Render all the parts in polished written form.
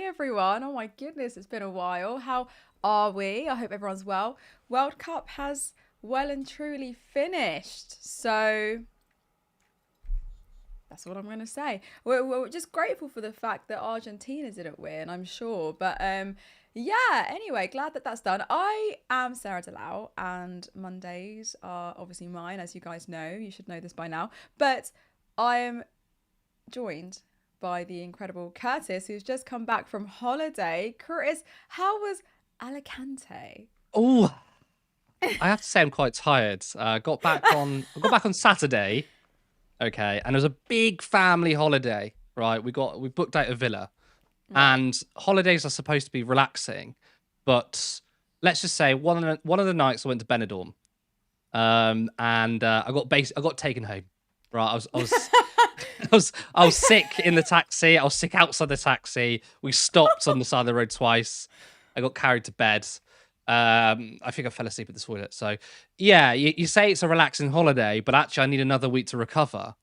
everyone. Oh my goodness, it's been a while. How are we? I hope everyone's well. World Cup has well and truly finished. So that's what I'm going to say. We're just grateful for the fact that Argentina didn't win, I'm sure. But yeah, anyway, glad that that's done. I am Sarah Dallal, and Mondays are obviously mine, as you guys know. You should know this by now. But I am joined by the incredible Curtis, who's just come back from holiday. Curtis, how was Alicante? Oh, I have to say I'm quite tired. I got back on Saturday. Okay, and it was a big family holiday, right? We booked out a villa, right. And holidays are supposed to be relaxing, but let's just say one of the nights I went to Benidorm, and I got taken home. Right, I was sick in the taxi. I was sick outside the taxi. We stopped on the side of the road twice. I got carried to bed. I think I fell asleep at the toilet. So, yeah, you say it's a relaxing holiday, but actually I need another week to recover.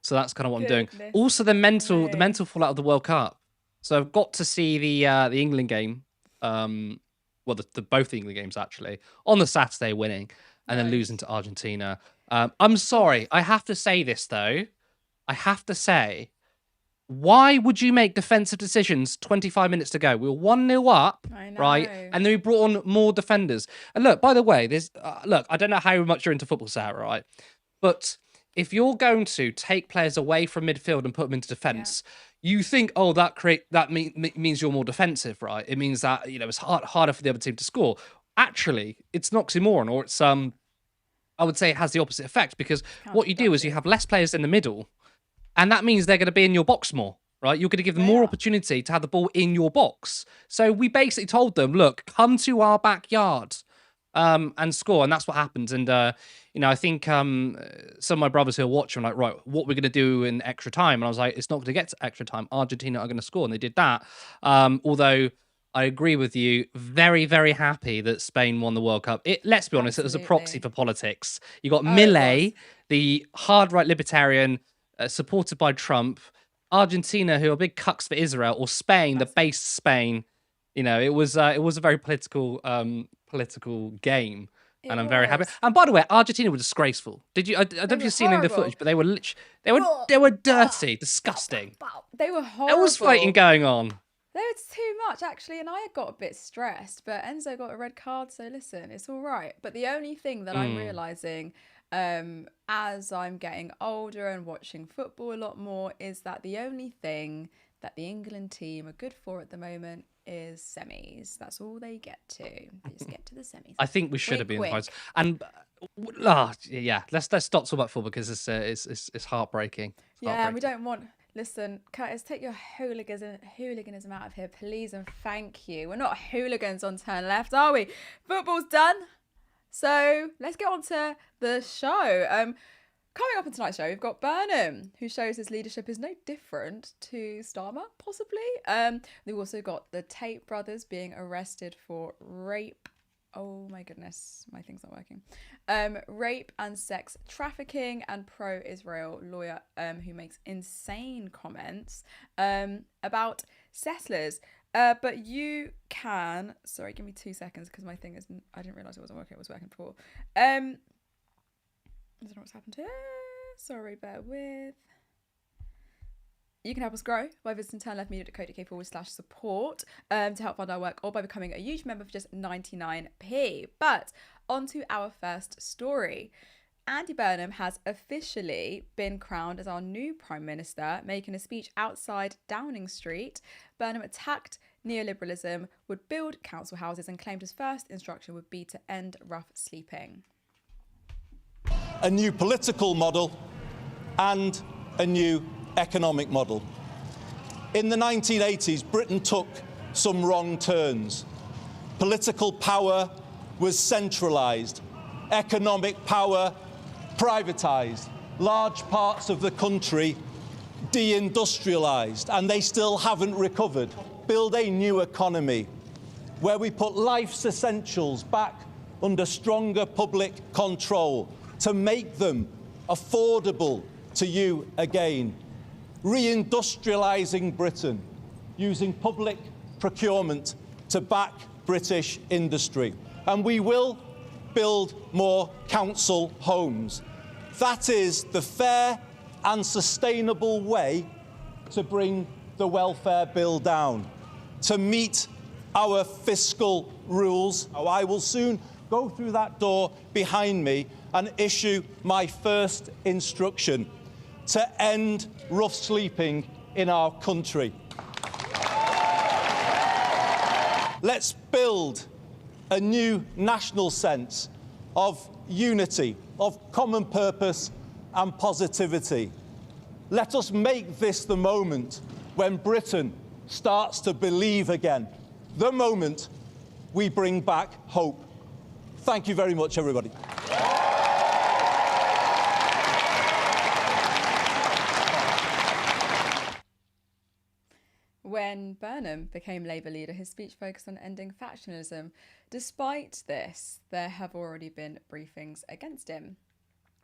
So that's kind of what I'm doing. Also, the mental fallout of the World Cup. So I've got to see the England game. Both the England games actually on the Saturday, winning and then losing to Argentina. I'm sorry, I have to say this though. I have to say, why would you make defensive decisions 25 minutes to go? We were 1-0 up, right? And then we brought on more defenders. And look, by the way, I don't know how much you're into football, Sarah, right? But if you're going to take players away from midfield and put them into defence, you think, oh, that means you're more defensive, right? It means that it's harder for the other team to score. Actually, it's an oxymoron, or it's I would say it has the opposite effect, because what you do is you have less players in the middle. And that means they're going to be in your box more, right? You're going to give them more opportunity to have the ball in your box. So we basically told them, look, come to our backyard and score. And that's what happened. And, I think some of my brothers who are watching are like, right, what we're going to do in extra time? And I was like, it's not going to get to extra time. Argentina are going to score. And they did that. Although I agree with you, very, very happy that Spain won the World Cup. Let's be honest, it was a proxy for politics. You got Milei, the hard right libertarian, supported by Trump, Argentina, who are big cucks for Israel, or Spain, the base Spain. It was a very political game, and I'm very happy. And by the way, Argentina were disgraceful. Did you? I don't know if you've seen in the footage, but they were dirty, disgusting. They were horrible. There was fighting going on. There was too much, actually, and I got a bit stressed, but Enzo got a red card, so listen, it's all right. But the only thing that I'm realising as I'm getting older and watching football a lot more is that the only thing that the England team are good for at the moment is semis. That's all they get to. They just get to the semis. I think we should have been in the finals. And let's stop talking about football, because it's heartbreaking. And we don't want. Listen, Curtis, take your hooliganism out of here, please, and thank you. We're not hooligans on Turn Left, are we? Football's done. So let's get on to the show. Coming up on tonight's show, we've got Burnham, who shows his leadership is no different to Starmer, possibly. We've also got the Tate brothers being arrested for rape. Oh my goodness, my thing's not working. Rape and sex trafficking, and pro-Israel lawyer who makes insane comments about settlers. But you can, sorry, give me 2 seconds, because my thing isn't, I didn't realise it wasn't working. It was working before. I don't know what's happened here. Sorry, bear with. You can help us grow by visiting turnleftmedia.co.uk/support to help fund our work, or by becoming a huge member for just 99p. But on to our first story. Andy Burnham has officially been crowned as our new Prime Minister, making a speech outside Downing Street. Burnham attacked neoliberalism, would build council houses, and claimed his first instruction would be to end rough sleeping. A new political model and a new economic model. In the 1980s, Britain took some wrong turns. Political power was centralised, economic power privatised, large parts of the country deindustrialised, and they still haven't recovered. Build a new economy where we put life's essentials back under stronger public control to make them affordable to you again. Reindustrialising Britain using public procurement to back British industry. And we will build more council homes. That is the fair and sustainable way to bring the welfare bill down, to meet our fiscal rules. I will soon go through that door behind me and issue my first instruction to end rough sleeping in our country. Let's build a new national sense of unity, of common purpose and positivity. Let us make this the moment when Britain starts to believe again, the moment we bring back hope. Thank you very much, everybody. When Burnham became Labour leader, his speech focused on ending factionalism. Despite this, there have already been briefings against him.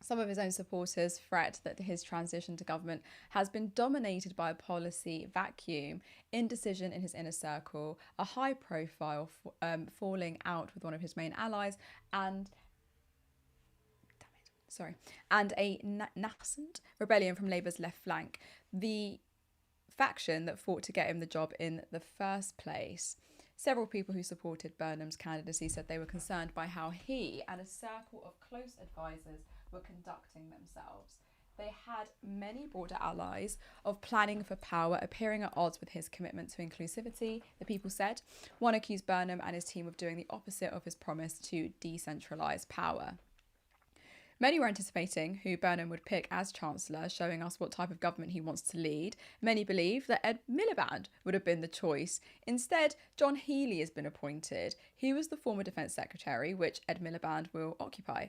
Some of his own supporters fret that his transition to government has been dominated by a policy vacuum, indecision in his inner circle, a high-profile falling out with one of his main allies, and a nascent rebellion from Labour's left flank. The faction that fought to get him the job in the first place. Several people who supported Burnham's candidacy said they were concerned by how he and a circle of close advisors were conducting themselves. They had many broader allies of planning for power appearing at odds with his commitment to inclusivity, the people said. One accused Burnham and his team of doing the opposite of his promise to decentralise power. Many were anticipating who Burnham would pick as Chancellor, showing us what type of government he wants to lead. Many believe that Ed Miliband would have been the choice. Instead, John Healey has been appointed. He was the former Defence Secretary, which Ed Miliband will occupy.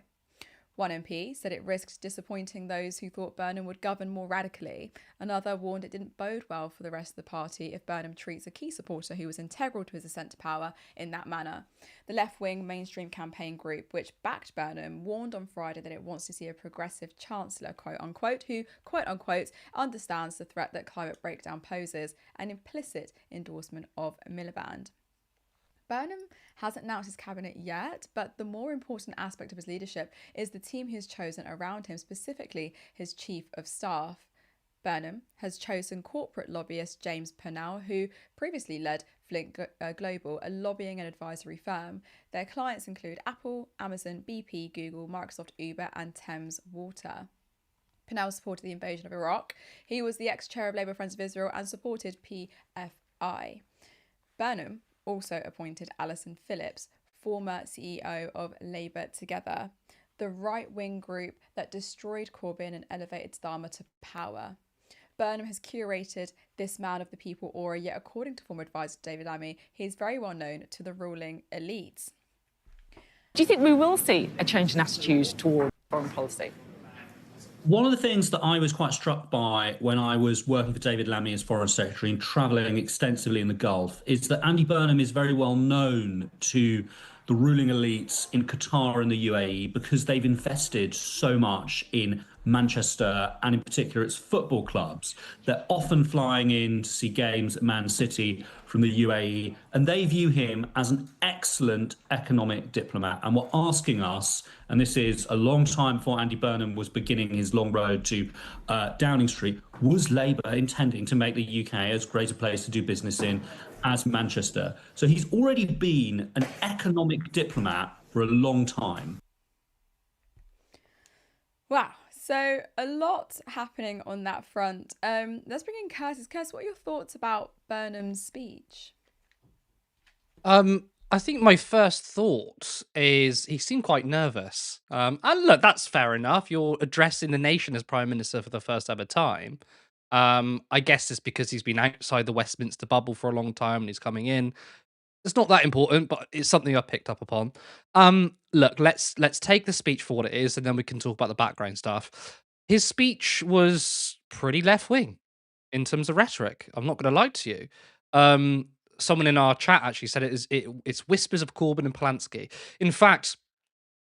One MP said it risked disappointing those who thought Burnham would govern more radically. Another warned it didn't bode well for the rest of the party if Burnham treats a key supporter who was integral to his ascent to power in that manner. The left-wing mainstream campaign group, which backed Burnham, warned on Friday that it wants to see a progressive chancellor, quote-unquote, who, quote-unquote, understands the threat that climate breakdown poses, an implicit endorsement of Miliband. Burnham hasn't announced his cabinet yet, but the more important aspect of his leadership is the team he has chosen around him, specifically his chief of staff. Burnham has chosen corporate lobbyist James Purnell, who previously led Flint Global, a lobbying and advisory firm. Their clients include Apple, Amazon, BP, Google, Microsoft, Uber, and Thames Water. Purnell supported the invasion of Iraq. He was the ex-chair of Labour Friends of Israel and supported PFI. Burnham also appointed Alison Phillips, former CEO of Labour Together, the right-wing group that destroyed Corbyn and elevated Starmer to power. Burnham has curated this man of the people aura, yet according to former advisor David Lammy, he is very well known to the ruling elites. Do you think we will see a change in attitude toward foreign policy? One of the things that I was quite struck by when I was working for David Lammy as Foreign Secretary and travelling extensively in the Gulf is that Andy Burnham is very well known to the ruling elites in Qatar and the UAE because they've invested so much in Manchester and in particular its football clubs. They're often flying in to see games at Man City from the UAE, and they view him as an excellent economic diplomat. And were asking us, and this is a long time before Andy Burnham was beginning his long road to Downing Street, was Labour intending to make the UK as great a place to do business in as Manchester? So he's already been an economic diplomat for a long time. Wow. So a lot happening on that front. Let's bring in Curtis. Curtis, what are your thoughts about Burnham's speech? I think my first thought is he seemed quite nervous. And look, that's fair enough. You're addressing the nation as Prime Minister for the first ever time. I guess it's because he's been outside the Westminster bubble for a long time and he's coming in. It's not that important, but it's something I picked up upon. Look, let's take the speech for what it is, and then we can talk about the background stuff. His speech was pretty left-wing in terms of rhetoric. I'm not going to lie to you. Someone in our chat actually said it's whispers of Corbyn and Polanski. In fact,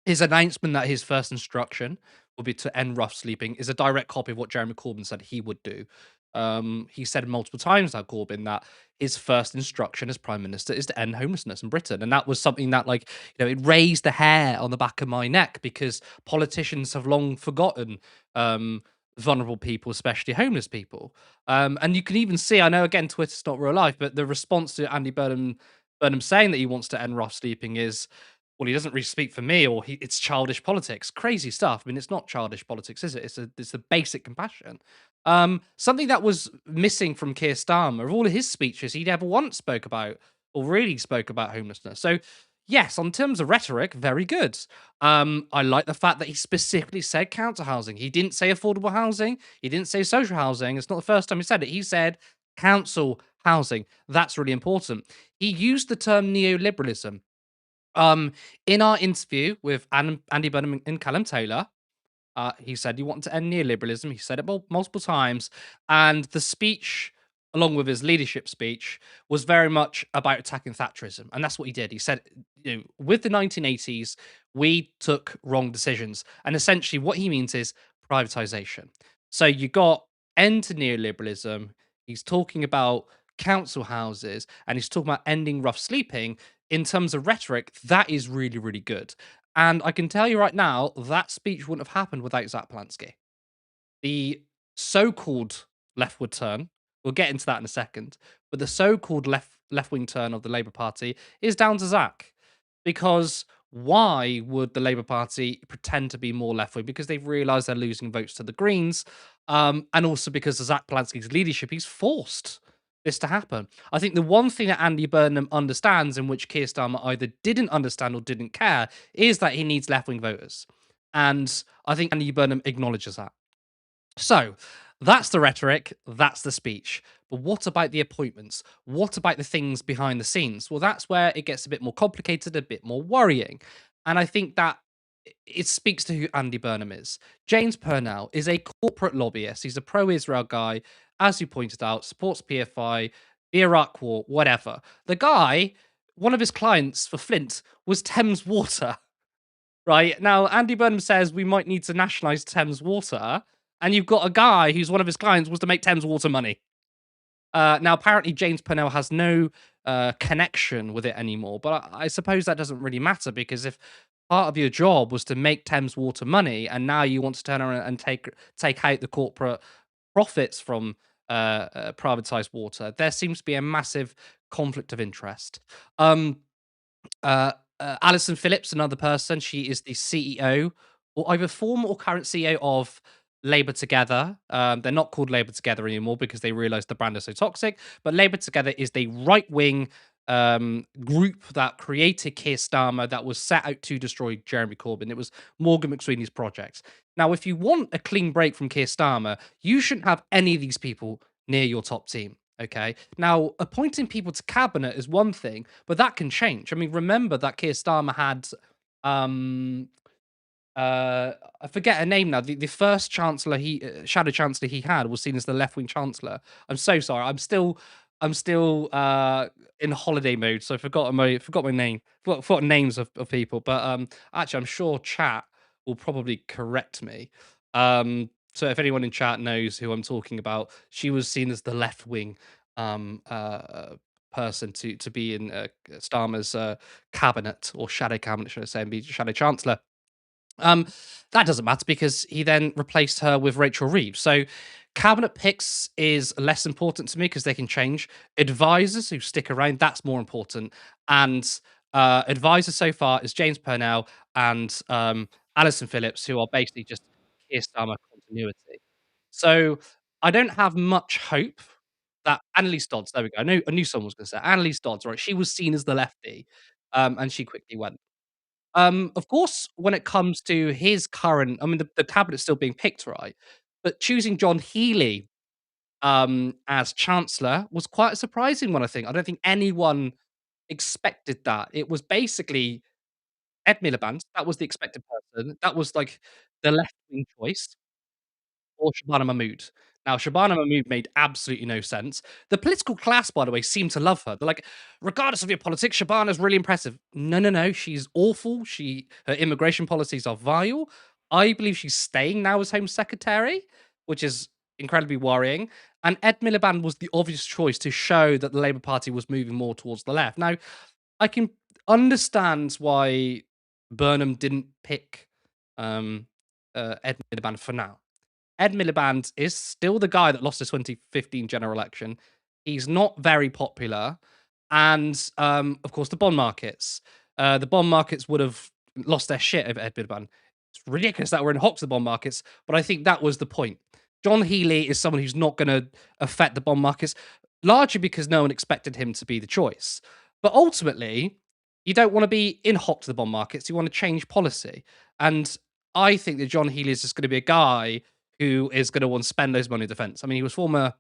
his announcement that his first instruction will be to end rough sleeping is a direct copy of what Jeremy Corbyn said he would do. He said multiple times now, Corbyn, that his first instruction as prime minister is to end homelessness in Britain, and that was something that, like, it raised the hair on the back of my neck because politicians have long forgotten vulnerable people, especially homeless people. And you can even see, I know again, Twitter's not real life, but the response to Andy Burnham saying that he wants to end rough sleeping is, well, he doesn't really speak for me, or it's childish politics. Crazy stuff. I mean, it's not childish politics, is it? It's a basic compassion. Something that was missing from Keir Starmer, of all of his speeches, he never once spoke about or really spoke about homelessness. So, yes, on terms of rhetoric, very good. I like the fact that he specifically said council housing. He didn't say affordable housing. He didn't say social housing. It's not the first time he said it. He said council housing. That's really important. He used the term neoliberalism. In our interview with Andy Burnham and Callum Taylor, he said he wanted to end neoliberalism. He said it multiple times. And the speech, along with his leadership speech, was very much about attacking Thatcherism. And that's what he did. He said, with the 1980s, we took wrong decisions. And essentially what he means is privatization. So you got end to neoliberalism. He's talking about council houses and he's talking about ending rough sleeping. In terms of rhetoric, that is really, really good. And I can tell you right now, that speech wouldn't have happened without Zach Polansky. The so-called leftward turn, we'll get into that in a second, but the so-called left-wing turn of the Labour Party is down to Zach. Because why would the Labour Party pretend to be more left-wing? Because they've realised they're losing votes to the Greens, and also because of Zach Polansky's leadership, he's forced this to happen. I think the one thing that Andy Burnham understands, in which Keir Starmer either didn't understand or didn't care, is that he needs left-wing voters. And I think Andy Burnham acknowledges that. So that's the rhetoric, that's the speech. But what about the appointments? What about the things behind the scenes? Well, that's where it gets a bit more complicated, a bit more worrying. And I think that it speaks to who Andy Burnham is. James Purnell is a corporate lobbyist. He's a pro-Israel guy, as you pointed out, supports PFI, the Iraq War, whatever. The guy, one of his clients for Flint was Thames Water. Right? Now, Andy Burnham says we might need to nationalise Thames Water, and you've got a guy who's one of his clients was to make Thames Water money. Now, apparently, James Purnell has no connection with it anymore, but I suppose that doesn't really matter, because if part of your job was to make Thames Water money, and now you want to turn around and take out the corporate profits from privatized water, there seems to be a massive conflict of interest. Alison Phillips, another person, she is the CEO, or either former or current CEO of Labour Together. They're not called Labour Together anymore because they realised the brand is so toxic. But Labour Together is the right-wing group that created Keir Starmer, that was set out to destroy Jeremy Corbyn. It was Morgan McSweeney's project. Now, if you want a clean break from Keir Starmer, you shouldn't have any of these people near your top team. Okay. Now, appointing people to cabinet is one thing, but that can change. I mean, remember that Keir Starmer had I forget her name now. The first chancellor shadow chancellor he had was seen as the left wing chancellor. I'm so sorry. I'm still in holiday mode, so I forgot my name. Forgot names of people. But actually, I'm sure chat will probably correct me. So if anyone in chat knows who I'm talking about, she was seen as the left wing person to be in Starmer's cabinet, or shadow cabinet, should I say, and be shadow chancellor. That doesn't matter because he then replaced her with Rachel Reeves. So cabinet picks is less important to me because they can change. Advisors who stick around, that's more important. And advisors so far is James Purnell and Alison Phillips, who are basically just Keir Starmer continuity. So I don't have much hope that Annalise Dodds, there we go. I knew someone was going to say Annalise Dodds, right? She was seen as the lefty, and she quickly went. Of course, when it comes to his current, I mean, the cabinet's still being picked, right? But choosing John Healey as chancellor was quite a surprising one, I think. I don't think anyone expected that. It was basically Ed Miliband. That was the expected person. That was like the left wing choice, or Shabana Mahmood. Now, Shabana Mahmood made absolutely no sense. The political class, by the way, seemed to love her. They're like, regardless of your politics, Shabana's really impressive. No, no, no. She's awful. Her immigration policies are vile. I believe she's staying now as Home Secretary, which is, incredibly worrying. And Ed Miliband was the obvious choice to show that the Labour Party was moving more towards the left. Now, I can understand why Burnham didn't pick Ed Miliband for now. Ed Miliband is still the guy that lost the 2015 general election. He's not very popular. And, of course, the bond markets. The bond markets would have lost their shit over Ed Miliband. It's ridiculous that we're in hot to the bond markets, but I think that was the point. John Healey is someone who's not going to affect the bond markets, largely because no one expected him to be the choice. But ultimately, you don't want to be in hot to the bond markets. You want to change policy. And I think that John Healey is just going to be a guy who is going to want to spend those money in defense. I mean, he was former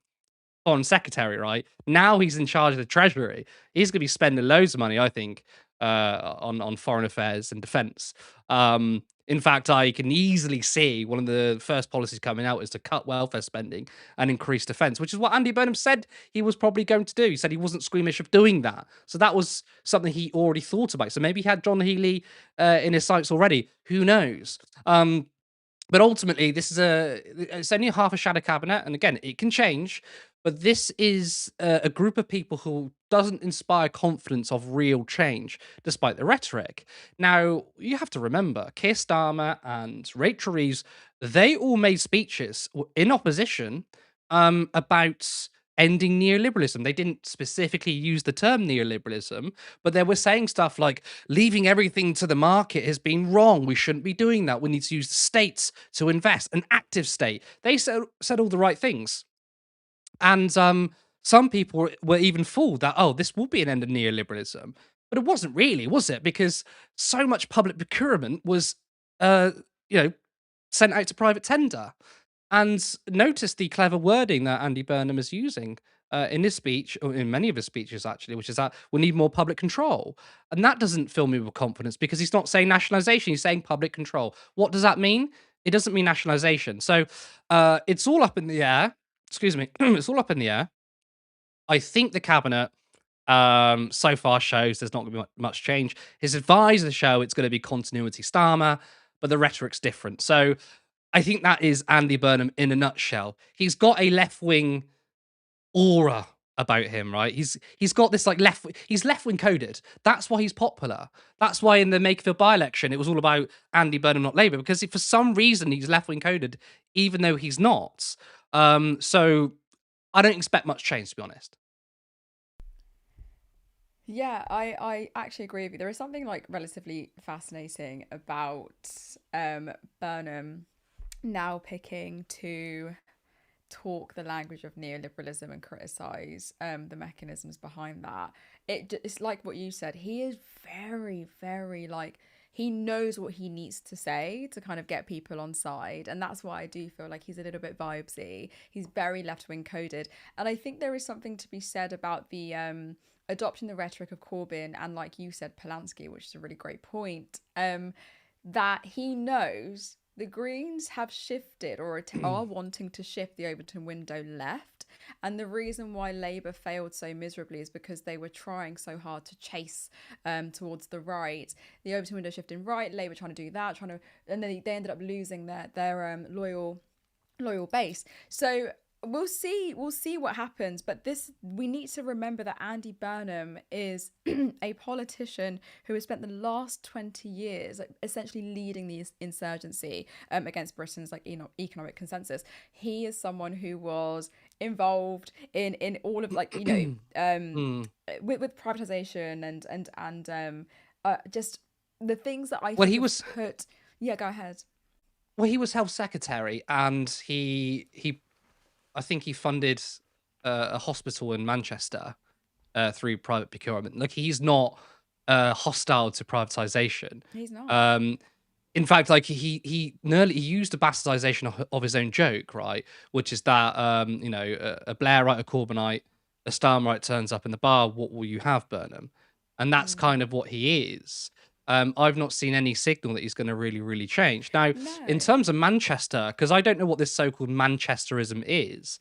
foreign secretary, right? Now he's in charge of the treasury. He's going to be spending loads of money, I think, on foreign affairs and defense. In fact, I can easily see one of the first policies coming out is to cut welfare spending and increase defense, which is what Andy Burnham said he was probably going to do. He said he wasn't squeamish of doing that. So that was something he already thought about. So maybe he had John Healey in his sights already. Who knows? But ultimately, it's only half a shadow cabinet. And again, it can change. But this is a group of people who doesn't inspire confidence of real change, despite the rhetoric. Now, you have to remember, Keir Starmer and Rachel Reeves, they all made speeches in opposition about ending neoliberalism. They didn't specifically use the term neoliberalism, but they were saying stuff like leaving everything to the market has been wrong. We shouldn't be doing that. We need to use the states to invest, an active state. They said all the right things. And some people were even fooled that, oh, this will be an end of neoliberalism. But it wasn't really, was it? Because so much public procurement was, sent out to private tender. And notice the clever wording that Andy Burnham is using in his speech, or in many of his speeches, actually, which is that we need more public control. And that doesn't fill me with confidence because he's not saying nationalisation, he's saying public control. What does that mean? It doesn't mean nationalisation. So it's all up in the air. Excuse me. It's all up in the air. I think the cabinet so far shows there's not going to be much change. His advisors show it's going to be continuity Starmer, but the rhetoric's different. So I think that is Andy Burnham in a nutshell. He's got a left-wing aura about him, right? He's got this like he's left-wing coded. That's why he's popular. That's why in the Makerfield by-election it was all about Andy Burnham, not Labour, because for some reason he's left-wing coded, even though he's not. So I don't expect much change, to be honest. Yeah, I actually agree with you. There is something like relatively fascinating about Burnham now picking to talk the language of neoliberalism and criticize the mechanisms behind that. It's like what you said. He is very, very like, he knows what he needs to say to kind of get people on side. And that's why I do feel like he's a little bit vibesy. He's very left-wing coded. And I think there is something to be said about the adopting the rhetoric of Corbyn and, like you said, Polanski, which is a really great point, that he knows the Greens have shifted or are wanting to shift the Overton window left. And the reason why Labour failed so miserably is because they were trying so hard to chase towards the right. The Overton window shifting right, Labour trying to do that, and then they ended up losing their loyal base. So we'll see what happens, but we need to remember that Andy Burnham is a politician who has spent the last 20 years essentially leading the insurgency against Britain's economic consensus. He is someone who was involved in all of with privatization and just the things that I Well, think he was yeah, go ahead. Well, he was health secretary, and I think he funded a hospital in Manchester through private procurement. Like, he's not hostile to privatization. He's not. In fact, like he used a bastardization of his own joke, right? Which is that a Blairite, a Corbynite, a Starmerite turns up in the bar. What will you have, Burnham? And that's kind of what he is. I've not seen any signal that he's going to really, really change. Now, in terms of Manchester, because I don't know what this so-called Manchesterism is,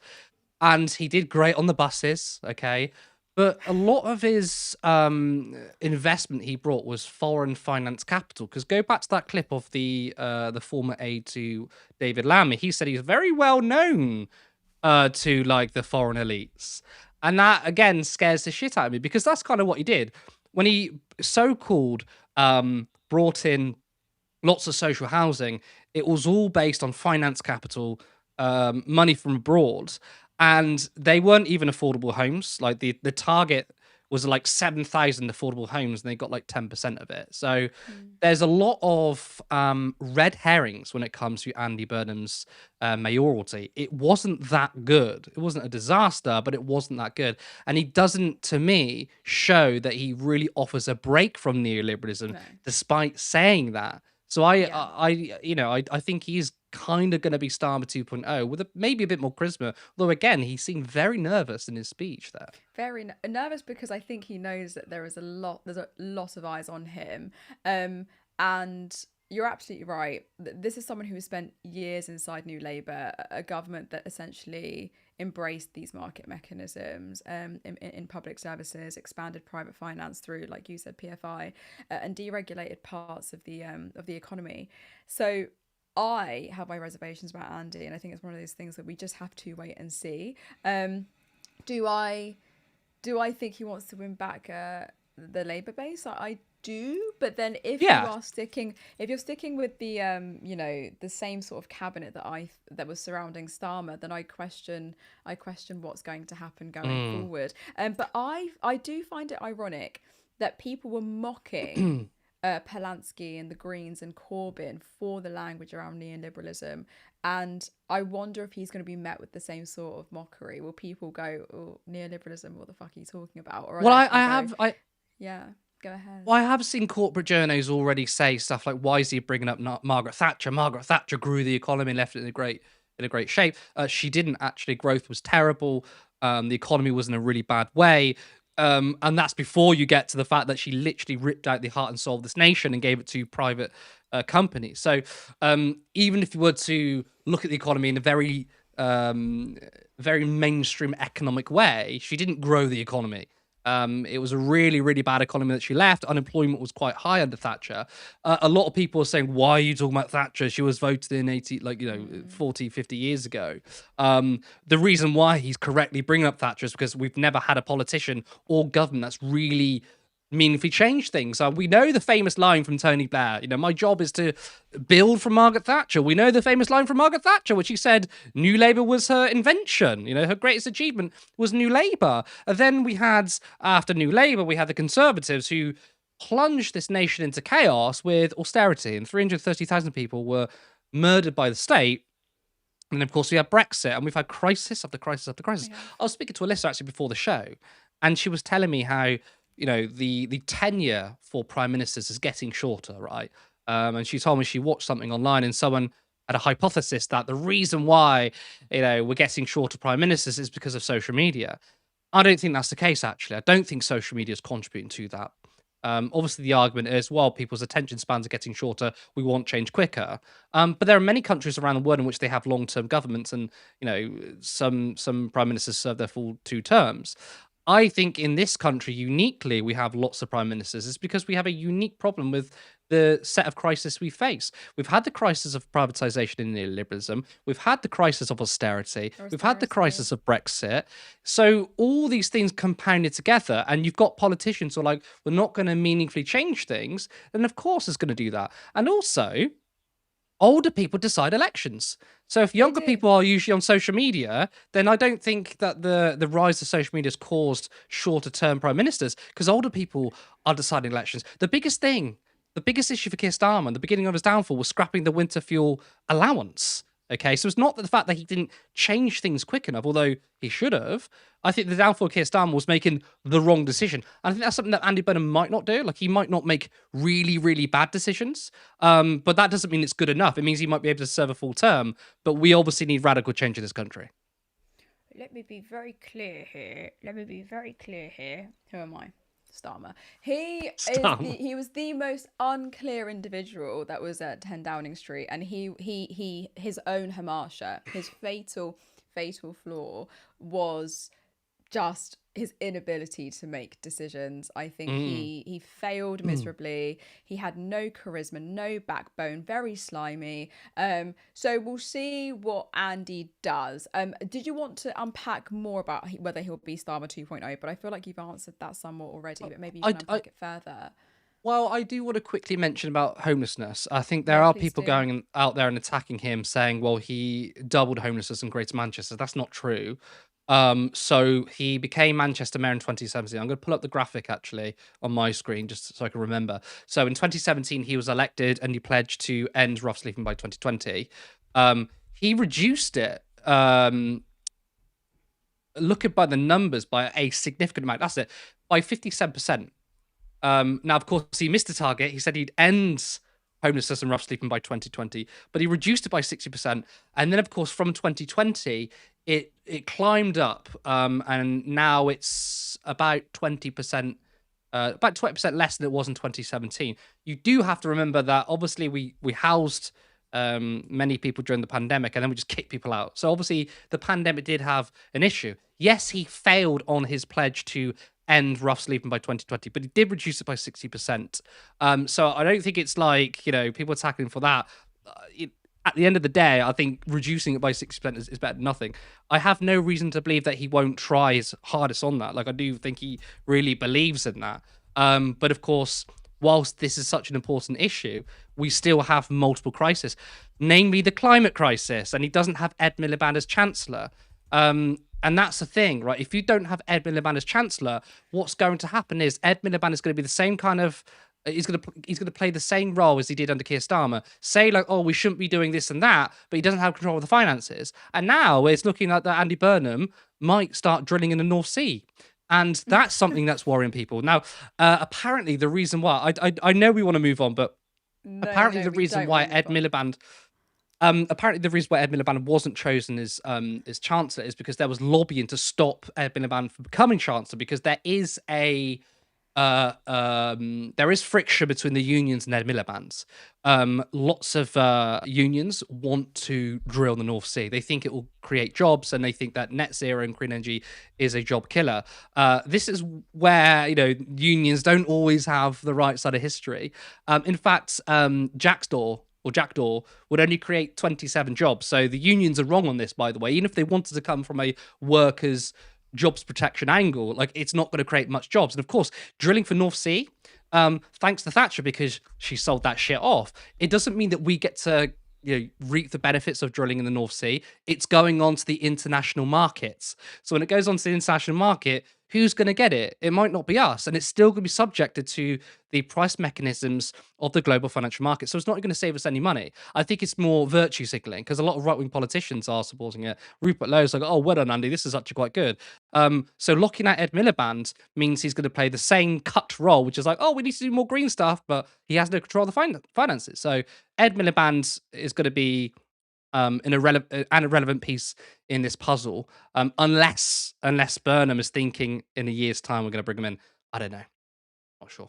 and he did great on the buses, okay, but a lot of his investment he brought was foreign finance capital. Because go back to that clip of the former aide to David Lammy, he said he's very well known to like the foreign elites. And that again scares the shit out of me, because that's kind of what he did when he so-called brought in lots of social housing. It was all based on finance capital, money from abroad, and they weren't even affordable homes. Like the target was like 7,000 affordable homes, and they got like 10% of it. So there's a lot of red herrings when it comes to Andy Burnham's mayoralty. It wasn't that good. It wasn't a disaster, but it wasn't that good. And he doesn't, to me, show that he really offers a break from neoliberalism, despite saying that. So I think he's kind of going to be Starmer 2.0 with maybe a bit more charisma. Although again, he seemed very nervous in his speech there. Very nervous, because I think he knows that there's a lot of eyes on him. And you're absolutely right. This is someone who has spent years inside New Labour, a government that essentially embraced these market mechanisms in public services, expanded private finance through, like you said, PFI, and deregulated parts of the economy. So I have my reservations about Andy, and I think it's one of those things that we just have to wait and see. Do I think he wants to win back the Labour base? I do, but then if you're sticking with the the same sort of cabinet that was surrounding Starmer, then I question what's going to happen going forward. But I do find it ironic that people were mocking Polanski and the Greens and Corbyn for the language around neoliberalism, and I wonder if he's going to be met with the same sort of mockery. Will people go, "Oh, neoliberalism? What the fuck are you talking about?" Or go ahead. Well, I have seen corporate journos already say stuff like, "Why is he bringing up Margaret Thatcher? Margaret Thatcher grew the economy and left it in a great shape. She didn't actually. Growth was terrible. The economy was in a really bad way." And that's before you get to the fact that she literally ripped out the heart and soul of this nation and gave it to private companies. So even if you were to look at the economy in a very, very mainstream economic way, she didn't grow the economy. It was a really, really bad economy that she left. Unemployment was quite high under Thatcher. A lot of people are saying, why are you talking about Thatcher? She was voted in 40, 50 years ago. The reason why he's correctly bringing up Thatcher is because we've never had a politician or government that's really meaningfully change things. We know the famous line from Tony Blair, my job is to build from Margaret Thatcher. We know the famous line from Margaret Thatcher, which she said New Labour was her invention. Her greatest achievement was New Labour. And then after New Labour, we had the Conservatives who plunged this nation into chaos with austerity, and 330,000 people were murdered by the state. And then, of course, we had Brexit, and we've had crisis after crisis after crisis. Yeah. I was speaking to Alyssa actually before the show, and she was telling me how the tenure for prime ministers is getting shorter, right? And she told me she watched something online, and someone had a hypothesis that the reason why, we're getting shorter prime ministers is because of social media. I don't think that's the case, actually. I don't think social media is contributing to that. Obviously, the argument is, well, people's attention spans are getting shorter. We want change quicker. But there are many countries around the world in which they have long-term governments, and some prime ministers serve their full 2 terms. I think in this country, uniquely, we have lots of prime ministers. It's because we have a unique problem with the set of crises we face. We've had the crisis of privatization and neoliberalism. We've had the crisis of austerity. We've had the crisis of Brexit. So all these things compounded together, and you've got politicians who are like, we're not going to meaningfully change things. And of course it's going to do that. And also, older people decide elections. So if younger people are usually on social media, then I don't think that the rise of social media has caused shorter term prime ministers, because older people are deciding elections. The biggest issue for Keir Starmer at the beginning of his downfall was scrapping the winter fuel allowance. Okay, so it's not that the fact that he didn't change things quick enough, although he should have. I think the downfall of Keir Starmer was making the wrong decision. And I think that's something that Andy Burnham might not do. Like, he might not make really, really bad decisions. But that doesn't mean it's good enough. It means he might be able to serve a full term. But we obviously need radical change in this country. Let me be very clear here. Who am I? Starmer. He was the most unclear individual that was at 10 Downing Street, and his own hamartia, his fatal flaw was just his inability to make decisions. I think he failed miserably. He had no charisma, no backbone, very slimy. So we'll see what Andy does. Did you want to unpack more about whether he'll be Starmer 2.0? But I feel like you've answered that somewhat already, but maybe you can unpack it further. Well, I do want to quickly mention about homelessness. I think there are people going out there and attacking him, saying, well, he doubled homelessness in Greater Manchester. That's not true. So he became Manchester Mayor in 2017. I'm going to pull up the graphic actually on my screen just so I can remember. So in 2017, he was elected and he pledged to end rough sleeping by 2020. He reduced it, looking by the numbers, by a significant amount. That's it, by 57%. Now, of course, he missed the target. He said he'd end homelessness and rough sleeping by 2020, but he reduced it by 60%. And then, of course, from 2020, it climbed up, and now it's about 20%, about 20% less than it was in 2017. You do have to remember that obviously we housed many people during the pandemic, and then we just kicked people out. So obviously the pandemic did have an issue. Yes, he failed on his pledge to end rough sleeping by 2020, but he did reduce it by 60%. So I don't think it's like, people attacking him for that. At the end of the day, I think reducing it by 60% is better than nothing. I have no reason to believe that he won't try his hardest on that. Like, I do think he really believes in that. But of course, whilst this is such an important issue, we still have multiple crises, namely the climate crisis, and he doesn't have Ed Miliband as Chancellor. And that's the thing, right? If you don't have Ed Miliband as Chancellor, what's going to happen is Ed Miliband is going to be the same kind of... He's going to play the same role as he did under Keir Starmer. Say like, oh, we shouldn't be doing this and that, but he doesn't have control of the finances. And now it's looking like that Andy Burnham might start drilling in the North Sea. And that's something that's worrying people. Now, apparently the reason why... I know we want to move on, but apparently the reason why Ed Miliband... apparently the reason why Ed Miliband wasn't chosen as Chancellor is because there was lobbying to stop Ed Miliband from becoming Chancellor, because there is there is friction between the unions and Ed Miliband's. Lots of unions want to drill the North Sea. They think it will create jobs, and they think that net zero and green energy is a job killer. This is where unions don't always have the right side of history. In fact, Jackdaw would only create 27 jobs. So the unions are wrong on this, by the way. Even if they wanted to come from a workers' jobs protection angle, like, it's not going to create much jobs. And of course, drilling for North Sea, thanks to Thatcher, because she sold that shit off, it doesn't mean that we get to reap the benefits of drilling in the North Sea. It's going on to the international markets. So when it goes on to the international market, who's going to get it? It might not be us, and it's still going to be subjected to the price mechanisms of the global financial market. So it's not going to save us any money. I think it's more virtue signaling, because a lot of right-wing politicians are supporting it. Rupert Lowe's like, oh, well done, Andy, this is actually quite good. So looking at Ed Miliband means he's going to play the same cut role, which is like, oh, we need to do more green stuff, but he has no control of the finances. So Ed Miliband is going to be an irrelevant piece in this puzzle, unless Burnham is thinking in a year's time we're going to bring him in. I don't know. Not sure.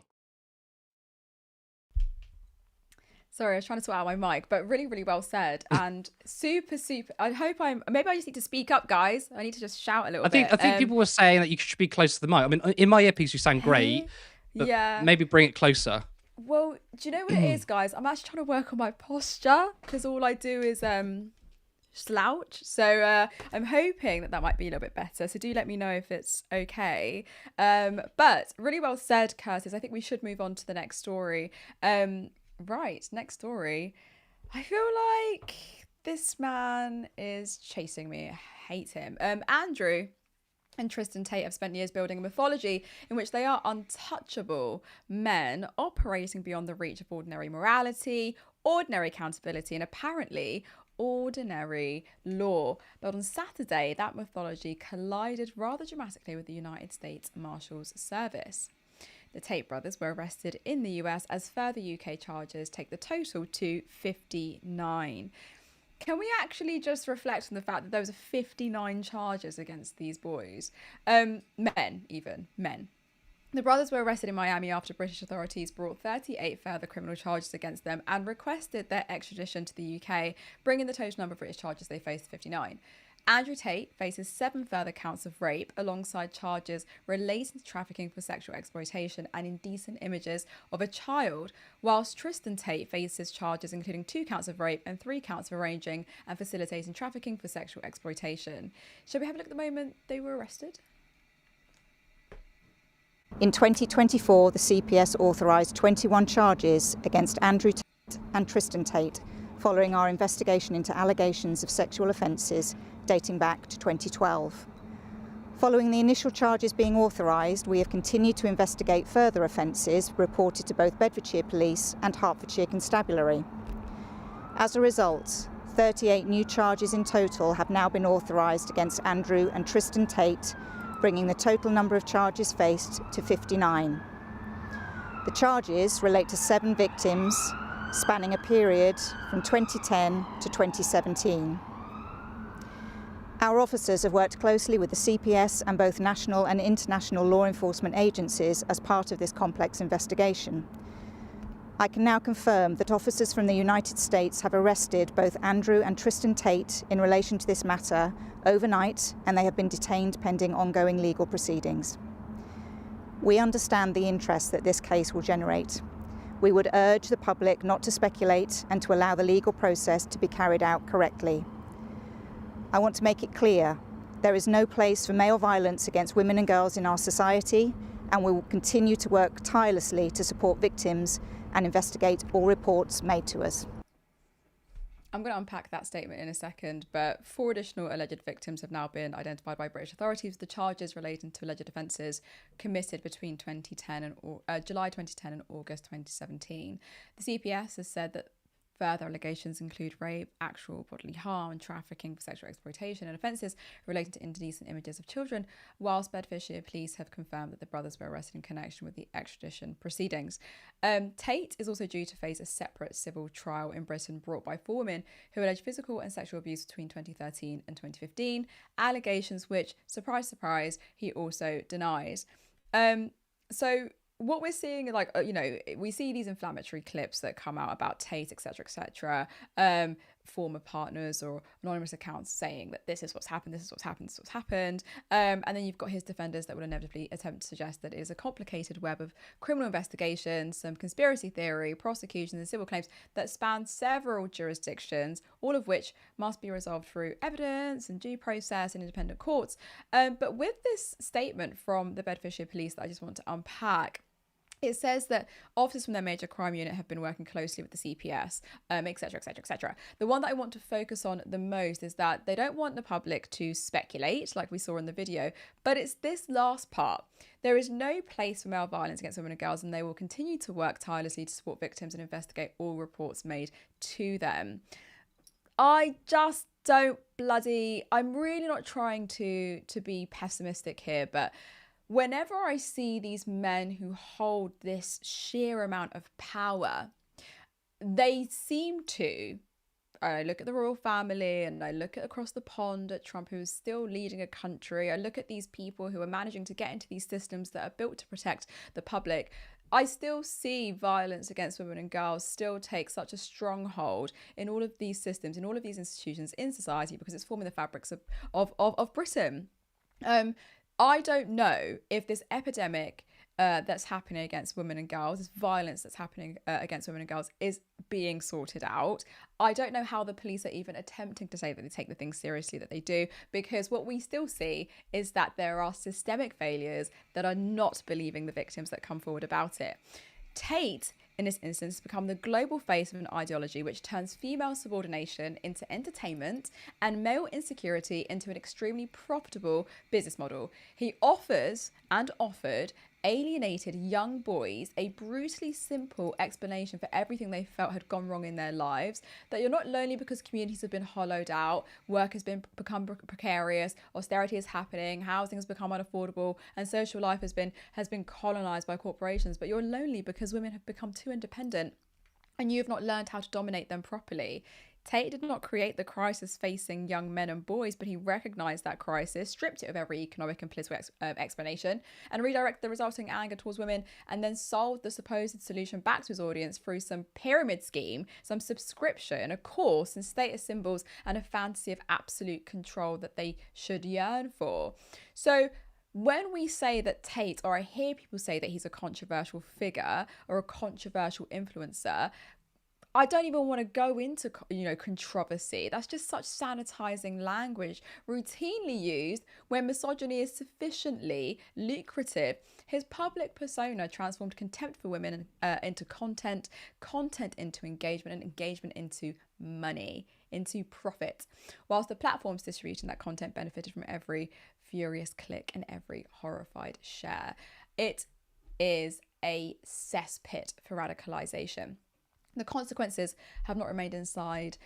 Sorry, I was trying to sort out my mic, but really, really well said. And super. Maybe I just need to speak up, guys. I need to just shout a little bit. I think people were saying that you should be close to the mic. I mean, in my earpiece, you sound great. But yeah. Maybe bring it closer. Well, do you know what it is, guys? I'm actually trying to work on my posture, because all I do is slouch. So I'm hoping that might be a little bit better. So do let me know if it's okay. But really well said, Curtis. I think we should move on to the next story. Right, next story. I feel like this man is chasing me. I hate him. Andrew and Tristan Tate have spent years building a mythology in which they are untouchable men operating beyond the reach of ordinary morality, ordinary accountability, and apparently ordinary law. But on Saturday, that mythology collided rather dramatically with the United States Marshals Service. The Tate brothers were arrested in the US as further UK charges take the total to 59. Can we actually just reflect on the fact that there was 59 charges against these boys? Men. The brothers were arrested in Miami after British authorities brought 38 further criminal charges against them and requested their extradition to the UK, bringing the total number of British charges they faced to 59. Andrew Tate faces 7 further counts of rape alongside charges relating to trafficking for sexual exploitation and indecent images of a child, whilst Tristan Tate faces charges including 2 counts of rape and 3 counts of arranging and facilitating trafficking for sexual exploitation. Shall we have a look at the moment they were arrested? In 2024, the CPS authorised 21 charges against Andrew Tate and Tristan Tate following our investigation into allegations of sexual offences dating back to 2012. Following the initial charges being authorised, we have continued to investigate further offences reported to both Bedfordshire Police and Hertfordshire Constabulary. As a result, 38 new charges in total have now been authorised against Andrew and Tristan Tate, bringing the total number of charges faced to 59. The charges relate to 7 victims, spanning a period from 2010 to 2017. Our officers have worked closely with the CPS and both national and international law enforcement agencies as part of this complex investigation. I can now confirm that officers from the United States have arrested both Andrew and Tristan Tate in relation to this matter overnight, and they have been detained pending ongoing legal proceedings. We understand the interest that this case will generate. We would urge the public not to speculate and to allow the legal process to be carried out correctly. I want to make it clear, there is no place for male violence against women and girls in our society, and we will continue to work tirelessly to support victims and investigate all reports made to us. I'm going to unpack that statement in a second, but 4 additional alleged victims have now been identified by British authorities. The charges relating to alleged offences committed between July 2010 and August 2017. The CPS has said that further allegations include rape, actual bodily harm, and trafficking for sexual exploitation and offences relating to indecent images of children, whilst Bedfordshire Police have confirmed that the brothers were arrested in connection with the extradition proceedings. Tate is also due to face a separate civil trial in Britain brought by 4 women who alleged physical and sexual abuse between 2013 and 2015, allegations which, surprise, surprise, he also denies. So what we're seeing, like, we see these inflammatory clips that come out about Tate, etc., former partners or anonymous accounts saying that this is what's happened, this is what's happened, this is what's happened. And then you've got his defenders that will inevitably attempt to suggest that it is a complicated web of criminal investigations, some conspiracy theory, prosecutions and civil claims that span several jurisdictions, all of which must be resolved through evidence and due process and independent courts. But with this statement from the Bedfordshire Police that I just want to unpack, it says that officers from their major crime unit have been working closely with the CPS, etc., etc., etc. The one that I want to focus on the most is that they don't want the public to speculate, like we saw in the video, but it's this last part. There is no place for male violence against women and girls, and they will continue to work tirelessly to support victims and investigate all reports made to them. I just don't I'm really not trying to be pessimistic here, but whenever I see these men who hold this sheer amount of power, they seem to, I look at the royal family and I look at across the pond at Trump, who is still leading a country. I look at these people who are managing to get into these systems that are built to protect the public. I still see violence against women and girls still take such a stronghold in all of these systems, in all of these institutions in society, because it's forming the fabrics of Britain. I don't know if this epidemic that's happening against women and girls, this violence that's happening against women and girls is being sorted out. I don't know how the police are even attempting to say that they take the things seriously that they do, because what we still see is that there are systemic failures that are not believing the victims that come forward about it. Tate, in this instance, has become the global face of an ideology which turns female subordination into entertainment and male insecurity into an extremely profitable business model. He offers and offered alienated young boys a brutally simple explanation for everything they felt had gone wrong in their lives, that you're not lonely because communities have been hollowed out, work has become precarious, austerity is happening, housing has become unaffordable, and social life has been colonized by corporations, but you're lonely because women have become too independent and you have not learned how to dominate them properly. Tate did not create the crisis facing young men and boys, but he recognised that crisis, stripped it of every economic and political explanation, and redirected the resulting anger towards women, and then sold the supposed solution back to his audience through some pyramid scheme, some subscription, a course, and status symbols, and a fantasy of absolute control that they should yearn for. So when we say that Tate, or I hear people say that he's a controversial figure or a controversial influencer, I don't even want to go into, controversy. That's just such sanitizing language routinely used when misogyny is sufficiently lucrative. His public persona transformed contempt for women into content into engagement, and engagement into money, into profit, whilst the platforms distributing that content benefited from every furious click and every horrified share. It is a cesspit for radicalization. The consequences have not remained inside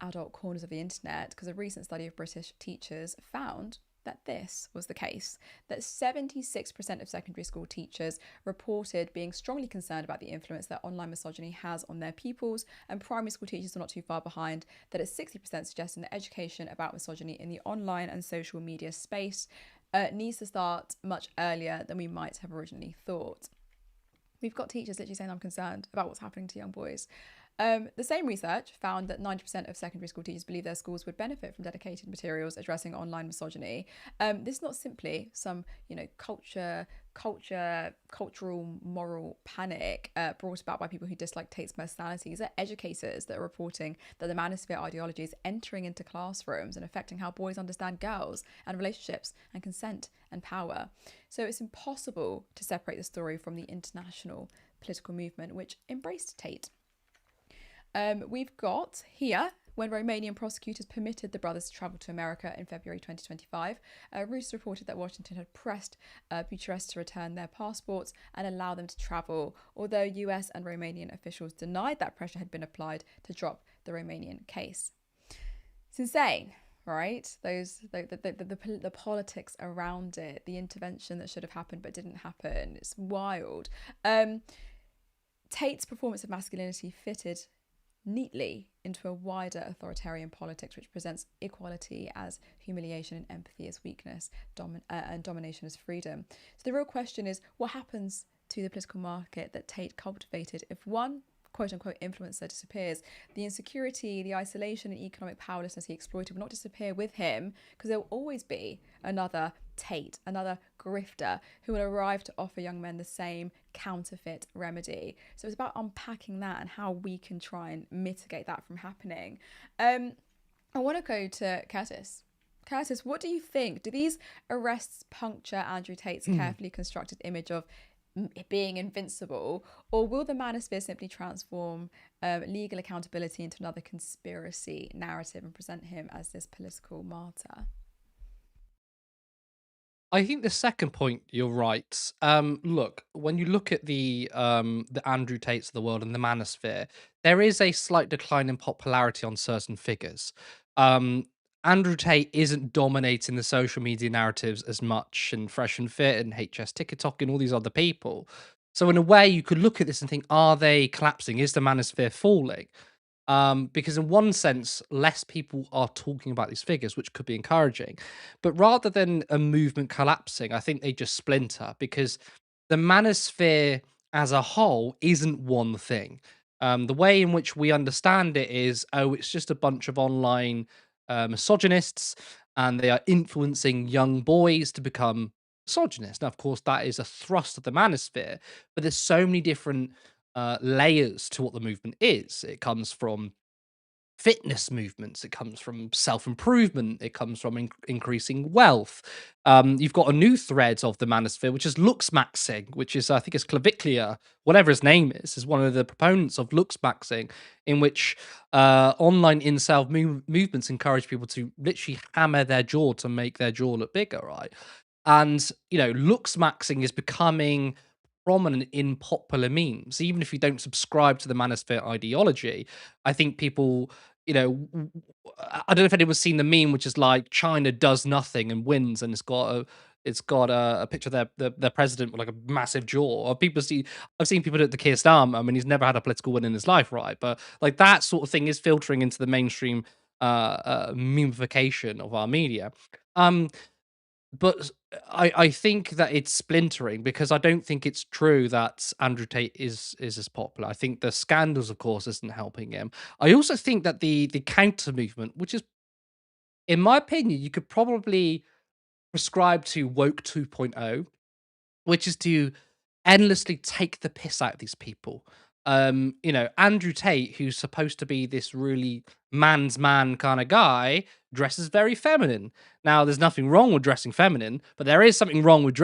adult corners of the internet, because a recent study of British teachers found that this was the case, that 76% of secondary school teachers reported being strongly concerned about the influence that online misogyny has on their pupils, and primary school teachers are not too far behind, that at 60% suggesting that education about misogyny in the online and social media space needs to start much earlier than we might have originally thought. We've got teachers literally saying, I'm concerned about what's happening to young boys. The same research found that 90% of secondary school teachers believe their schools would benefit from dedicated materials addressing online misogyny. This is not simply some, cultural, moral panic brought about by people who dislike Tate's personality. These are educators that are reporting that the manosphere ideology is entering into classrooms and affecting how boys understand girls and relationships and consent and power. So it's impossible to separate the story from the international political movement which embraced Tate. We've got here, when Romanian prosecutors permitted the brothers to travel to America in February 2025, Reuters reported that Washington had pressed Bucharest to return their passports and allow them to travel, although US and Romanian officials denied that pressure had been applied to drop the Romanian case. It's insane, right? The politics around it, the intervention that should have happened but didn't happen. It's wild. Tate's performance of masculinity fitted neatly into a wider authoritarian politics which presents equality as humiliation and empathy as weakness, and domination as freedom. So the real question is, what happens to the political market that Tate cultivated if one quote-unquote influencer disappears? The insecurity, the isolation and economic powerlessness he exploited will not disappear with him, because there will always be another Tate, another grifter, who will arrive to offer young men the same counterfeit remedy. So it's about unpacking that and how we can try and mitigate that from happening. I want to go to Curtis. Curtis, what do you think? Do these arrests puncture Andrew Tate's carefully constructed image of being invincible, or will the manosphere simply transform legal accountability into another conspiracy narrative and present him as this political martyr? I think the second point, you're right. Look, when you look at the Andrew Tates of the world and the manosphere, there is a slight decline in popularity on certain figures. Andrew Tate isn't dominating the social media narratives as much, and Fresh and Fit and HS TikTok and all these other people. So in a way, you could look at this and think, are they collapsing? Is the manosphere falling? Because in one sense, less people are talking about these figures, which could be encouraging. But rather than a movement collapsing, I think they just splinter, because the manosphere as a whole isn't one thing. The way in which we understand it is, it's just a bunch of online misogynists, and they are influencing young boys to become misogynist. Now, of course, that is a thrust of the manosphere, but there's so many different layers to what the movement is. It comes from fitness movements, it comes from self-improvement, it comes from increasing wealth. You've got a new thread of the manosphere, which is looks maxing, which is, I think it's Claviclia, whatever his name is one of the proponents of looks maxing, in which online incel movements encourage people to literally hammer their jaw to make their jaw look bigger, right? And looks maxing is becoming prominent in popular memes, even if you don't subscribe to the manosphere ideology. I think people, I don't know if anyone's seen the meme, which is like China does nothing and wins, and it's got It's got a picture of their president with like a massive jaw. Or I've seen people do it to Keir Starmer. I mean, he's never had a political win in his life, right? But like that sort of thing is filtering into the mainstream memification of our media. But I think that it's splintering because I don't think it's true that Andrew Tate is as popular. I think the scandals, of course, isn't helping him. I also think that the counter movement, which is, in my opinion, you could probably prescribe to woke 2.0, which is to endlessly take the piss out of these people. Andrew Tate, who's supposed to be this really man's man kind of guy, dresses very feminine. Now, there's nothing wrong with dressing feminine, but there is something wrong with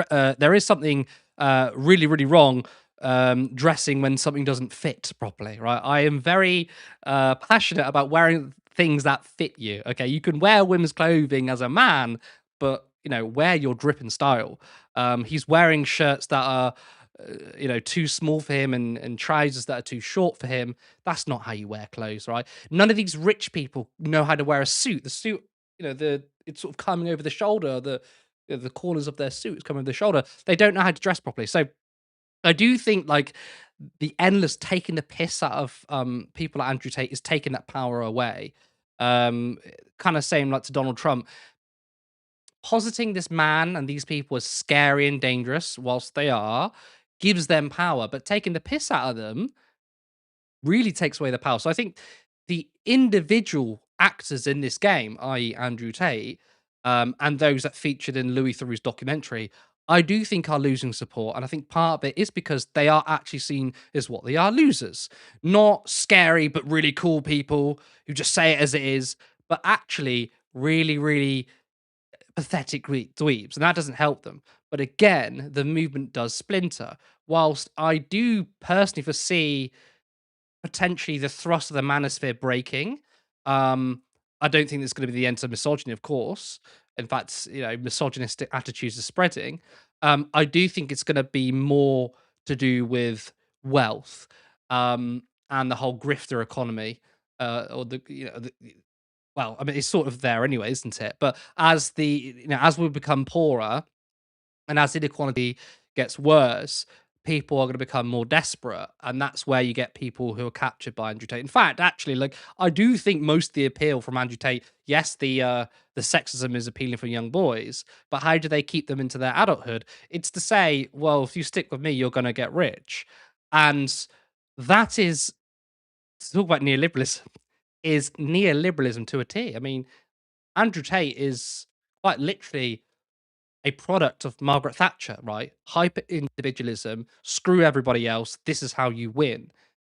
really, really wrong dressing when something doesn't fit properly, right? I am very passionate about wearing things that fit you. Okay, you can wear women's clothing as a man, but wear your drip and style. He's wearing shirts that are too small for him and trousers that are too short for him. That's not how you wear clothes, right? None of these rich people know how to wear a suit. The suit, it's sort of coming over the shoulder. The corners of their suit is coming over the shoulder. They don't know how to dress properly. So I do think like the endless taking the piss out of people like Andrew Tate is taking that power away. Kind of saying like to Donald Trump, positing this man and these people as scary and dangerous, whilst they are, gives them power, but taking the piss out of them really takes away the power. So I think the individual actors in this game, i.e. Andrew Tate, and those that featured in Louis Theroux's documentary, I do think are losing support. And I think part of it is because they are actually seen as what they are, losers. Not scary, but really cool people who just say it as it is, but actually really, really pathetic dweebs, and that doesn't help them. But again, the movement does splinter. Whilst I do personally foresee potentially the thrust of the manosphere breaking, I don't think it's going to be the end to misogyny, of course. In fact, misogynistic attitudes are spreading. I do think it's going to be more to do with wealth and the whole grifter economy, or well, I mean, it's sort of there anyway, isn't it? But as as we become poorer and as inequality gets worse, people are going to become more desperate, and that's where you get people who are captured by Andrew Tate. In fact, actually, like I do think most of the appeal from Andrew Tate, yes, the sexism is appealing for young boys, but how do they keep them into their adulthood? It's to say, well, if you stick with me, you're going to get rich, and that is to talk about neoliberalism. Is neoliberalism to a T. I mean, Andrew Tate is quite literally a product of Margaret Thatcher, right? Hyper individualism, screw everybody else. This is how you win.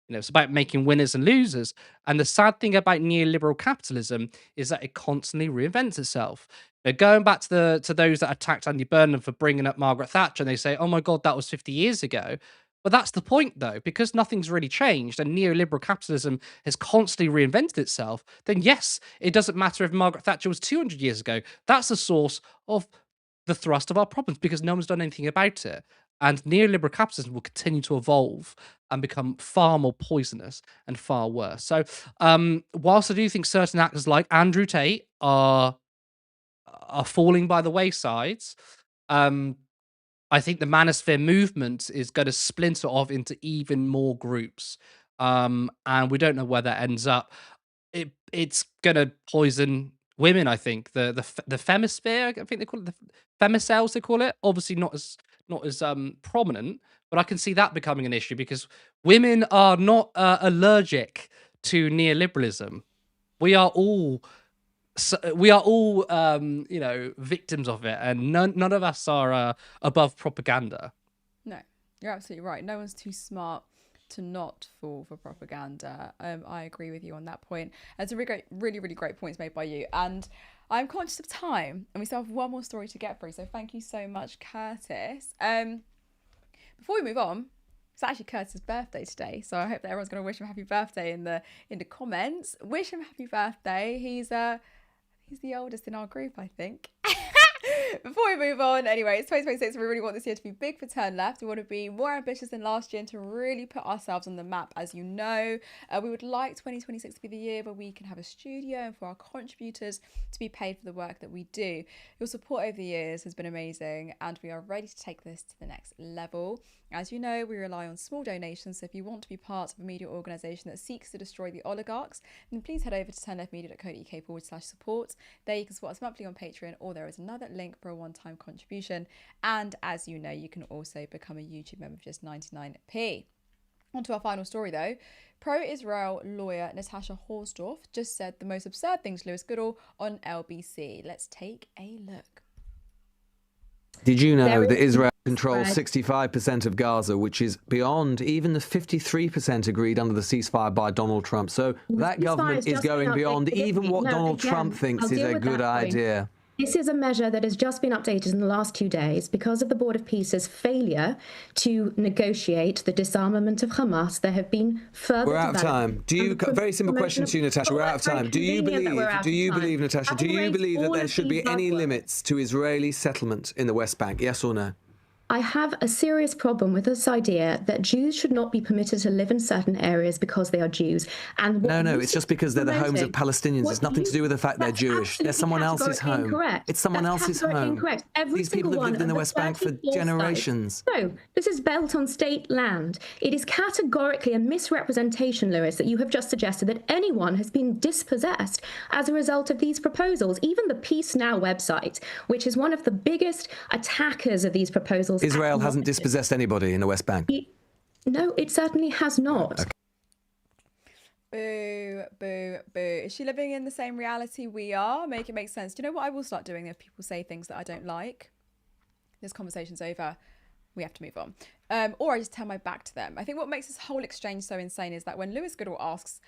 It's about making winners and losers. And the sad thing about neoliberal capitalism is that it constantly reinvents itself. Going back to those that attacked Andy Burnham for bringing up Margaret Thatcher, and they say, "Oh my God, that was 50 years ago." But that's the point, though, because nothing's really changed and neoliberal capitalism has constantly reinvented itself. Then yes, it doesn't matter if Margaret Thatcher was 200 years ago. That's the source of the thrust of our problems because no one's done anything about it. And neoliberal capitalism will continue to evolve and become far more poisonous and far worse. So, whilst I do think certain actors like Andrew Tate are falling by the waysides, I think the manosphere movement is going to splinter off into even more groups, and we don't know where that ends up. It's going to poison women. I think the femisphere. I think they call it the femicels. They call it. Obviously, not as prominent, but I can see that becoming an issue because women are not allergic to neoliberalism. We are all victims of it, and none of us are above propaganda. No, you're absolutely right. No one's too smart to not fall for propaganda. I agree with you on that point. It's a really great points made by you, and I'm conscious of time, and we still have one more story to get through. So thank you so much, Curtis. Before we move on, it's actually Curtis' birthday today, so I hope that everyone's going to wish him happy birthday in the comments. Wish him happy birthday. He's the oldest in our group, I think. Before we move on, anyway, it's 2026. We really want this year to be big for Turn Left. We want to be more ambitious than last year and to really put ourselves on the map, as you know. We would like 2026 to be the year where we can have a studio and for our contributors to be paid for the work that we do. Your support over the years has been amazing, and we are ready to take this to the next level. As you know, we rely on small donations, so if you want to be part of a media organisation that seeks to destroy the oligarchs, then please head over to turnleftmedia.co.uk/support. There you can support us monthly on Patreon, or there is another link for a one-time contribution. And as you know, you can also become a YouTube member for just 99p. On to our final story though. Pro-Israel lawyer Natasha Horsdorf just said the most absurd thing to Lewis Goodall on LBC. Let's take a look. Did you know that Israel controls 65% of Gaza, which is beyond even the 53% agreed under the ceasefire by Donald Trump? So that government is going beyond even what Donald Trump thinks is a good idea. This is a measure that has just been updated in the last 2 days because of the Board of Peace's failure to negotiate the disarmament of Hamas. There have been further. We're out of time. Do you? Very simple question to you, Natasha. We're out of time. Do you believe, Natasha? Do you believe that there should be any limits to Israeli settlement in the West Bank? Yes or no? I have a serious problem with this idea that Jews should not be permitted to live in certain areas because they are Jews. And no, it's just because they're the homes of Palestinians. It's nothing to do with the fact they're Jewish. They're someone else's home. Incorrect. It's someone else's home. Incorrect. These people have lived in the West Bank for generations. No, this is built on state land. It is categorically a misrepresentation, Lewis, that you have just suggested that anyone has been dispossessed as a result of these proposals. Even the Peace Now website, which is one of the biggest attackers of these proposals. Israel hasn't dispossessed anybody in the West Bank. No, it certainly has not. Okay. Boo, boo, boo. Is she living in the same reality we are? Make it make sense. Do you know what I will start doing if people say things that I don't like? This conversation's over. We have to move on. Or I just turn my back to them. I think what makes this whole exchange so insane is that when Lewis Goodall asks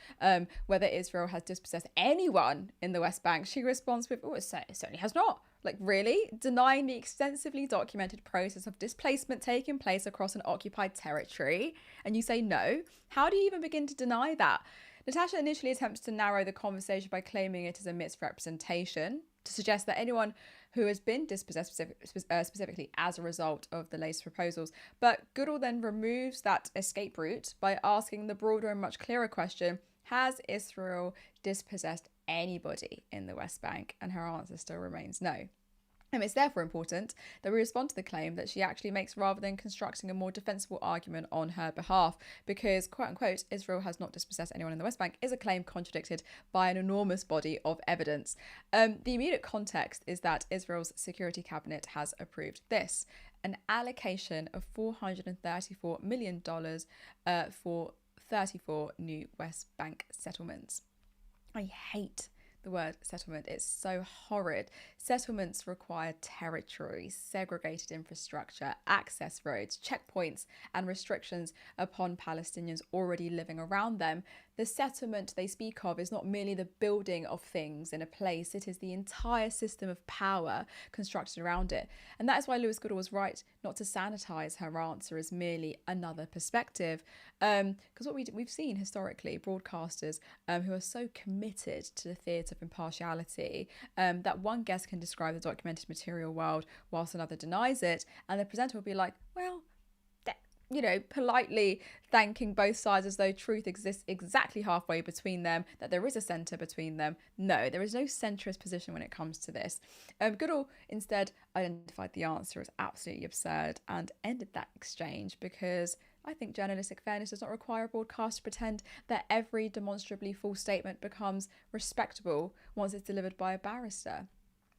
whether Israel has dispossessed anyone in the West Bank, she responds with, oh, it certainly has not. Like, really? Denying the extensively documented process of displacement taking place across an occupied territory, and you say no? How do you even begin to deny that? Natasha initially attempts to narrow the conversation by claiming it is a misrepresentation, to suggest that anyone who has been dispossessed specifically as a result of the latest proposals. But Goodall then removes that escape route by asking the broader and much clearer question, has Israel dispossessed anybody in the West Bank? And her answer still remains no. It's therefore important that we respond to the claim that she actually makes rather than constructing a more defensible argument on her behalf, because, quote unquote, Israel has not dispossessed anyone in the West Bank is a claim contradicted by an enormous body of evidence. The immediate context is that Israel's security cabinet has approved this, an allocation of $434 million for 34 new West Bank settlements. I hate the word settlement. It's so horrid. Settlements require territory, segregated infrastructure, access roads, checkpoints, and restrictions upon Palestinians already living around them. The settlement they speak of is not merely the building of things in a place, it is the entire system of power constructed around it. And that is why Lewis Goodall was right not to sanitize her answer as merely another perspective. Because what we've seen historically, broadcasters who are so committed to the theatre of impartiality that one guest can describe the documented material world whilst another denies it, and the presenter will be like, well, you know, politely thanking both sides as though truth exists exactly halfway between them, that there is a centre between them. No, there is no centrist position when it comes to this. Goodall instead identified the answer as absolutely absurd and ended that exchange, because I think journalistic fairness does not require a broadcaster to pretend that every demonstrably false statement becomes respectable once it's delivered by a barrister.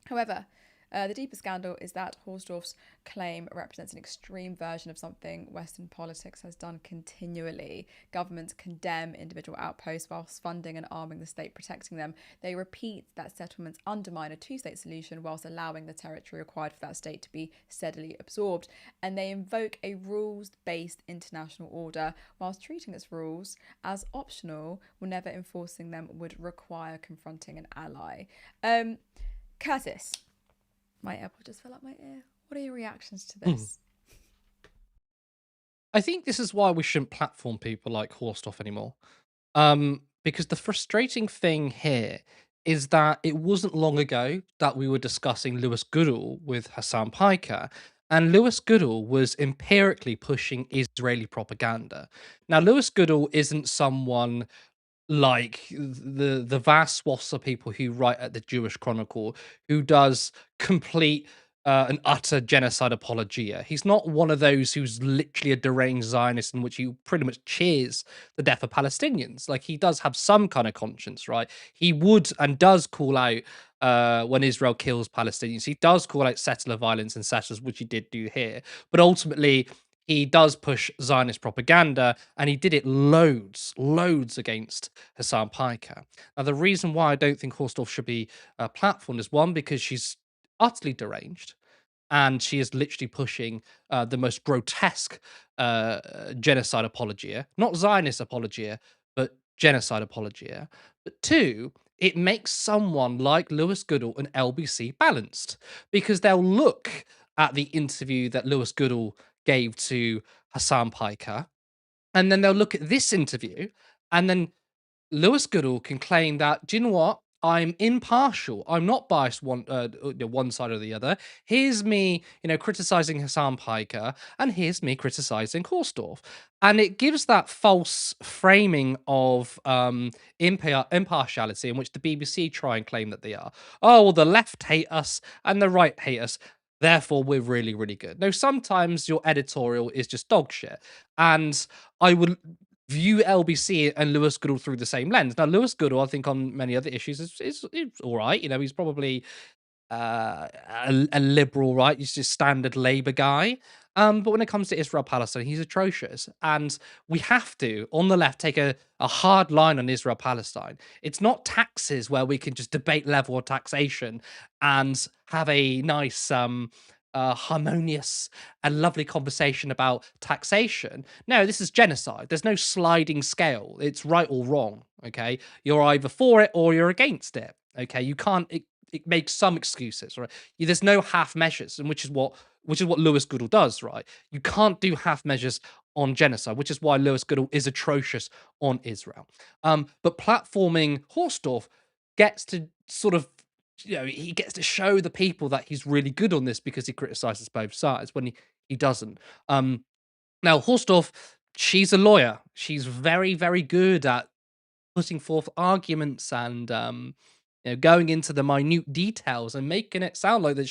However, the deeper scandal is that Horsdorf's claim represents an extreme version of something Western politics has done continually. Governments condemn individual outposts whilst funding and arming the state protecting them. They repeat that settlements undermine a two-state solution whilst allowing the territory required for that state to be steadily absorbed. And they invoke a rules-based international order whilst treating its rules as optional whenever enforcing them would require confronting an ally. Curtis. My AirPod just fell out my ear. What are your reactions to this? I think this is why we shouldn't platform people like Horsdorf anymore. Because the frustrating thing here is that it wasn't long ago that we were discussing Lewis Goodall with Hassan Piker, and Lewis Goodall was empirically pushing Israeli propaganda. Now, Lewis Goodall isn't someone like the vast swaths of people who write at the Jewish Chronicle, who does complete and utter genocide apologia. He's not one of those who's literally a deranged Zionist in which he pretty much cheers the death of Palestinians. Like, he does have some kind of conscience, right? He would and does call out when Israel kills Palestinians. He does call out settler violence and settlers, which he did do here. But ultimately, he does push Zionist propaganda, and he did it loads against Hassan Piker. Now, the reason why I don't think Horsdorf should be platformed is, one, because she's utterly deranged, and she is literally pushing the most grotesque genocide apologia, not Zionist apologia, but genocide apologia. But two, it makes someone like Lewis Goodall and LBC balanced, because they'll look at the interview that Lewis Goodall gave to Hassan Piker, and then they'll look at this interview, and then Lewis Goodall can claim that, do you know what? I'm impartial. I'm not biased one side or the other. Here's me, criticizing Hassan Piker, and here's me criticizing Horsdorf. And it gives that false framing of impartiality in which the BBC try and claim that they are. Oh, well, the left hate us and the right hate us. Therefore, we're really, really good. No, sometimes your editorial is just dog shit. And I would view LBC and Lewis Goodall through the same lens. Now, Lewis Goodall, I think, on many other issues is all right. He's probably a liberal, right? He's just standard Labour guy. But when it comes to Israel Palestine, he's atrocious. And we have to, on the left, take a hard line on Israel Palestine. It's not taxes where we can just debate level of taxation and have a nice harmonious and lovely conversation about taxation. No, this is genocide. There's no sliding scale. It's right or wrong. Okay, you're either for it or you're against it. Okay, you can't. It makes some excuses, right? There's no half measures, and which is what Lewis Goodall does, right? You can't do half measures on genocide, which is why Lewis Goodall is atrocious on Israel. But platforming Horsdorf gets to sort of, he gets to show the people that he's really good on this because he criticizes both sides when he doesn't. Now, Horsdorf, she's a lawyer. She's very, very good at putting forth arguments and going into the minute details and making it sound like that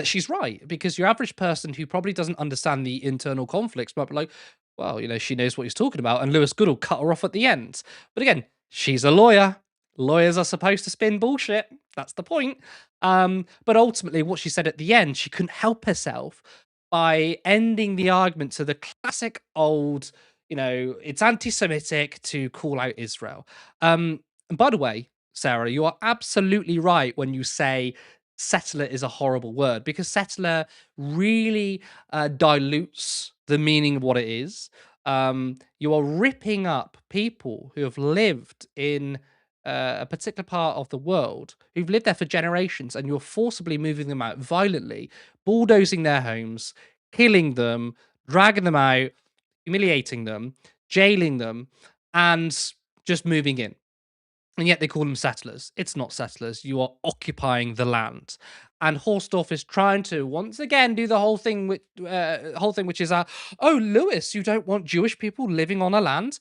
she's right. Because your average person who probably doesn't understand the internal conflicts might be like, well, she knows what he's talking about, and Lewis Goodall cut her off at the end. But again, she's a lawyer. Lawyers are supposed to spin bullshit. That's the point. But ultimately, what she said at the end, she couldn't help herself by ending the argument to the classic old, it's anti-Semitic to call out Israel. And by the way, Sarah, you are absolutely right when you say settler is a horrible word, because settler really dilutes the meaning of what it is. You are ripping up people who have lived in a particular part of the world, who've lived there for generations, and you're forcibly moving them out violently, bulldozing their homes, killing them, dragging them out, humiliating them, jailing them, and just moving in. And yet they call them settlers. It's not settlers. You are occupying the land. And Horsdorf is trying to once again do the whole thing, which is, oh, Lewis, you don't want Jewish people living on a land.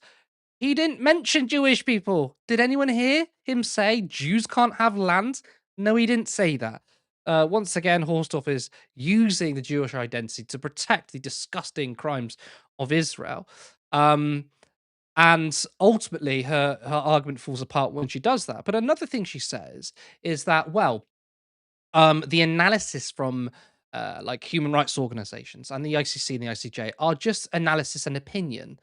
He didn't mention Jewish people. Did anyone hear him say Jews can't have land? No, he didn't say that. Once again, Horsdorf is using the Jewish identity to protect the disgusting crimes of Israel. And ultimately, her argument falls apart when she does that. But another thing she says is that, the analysis from like human rights organizations and the ICC and the ICJ are just analysis and opinion.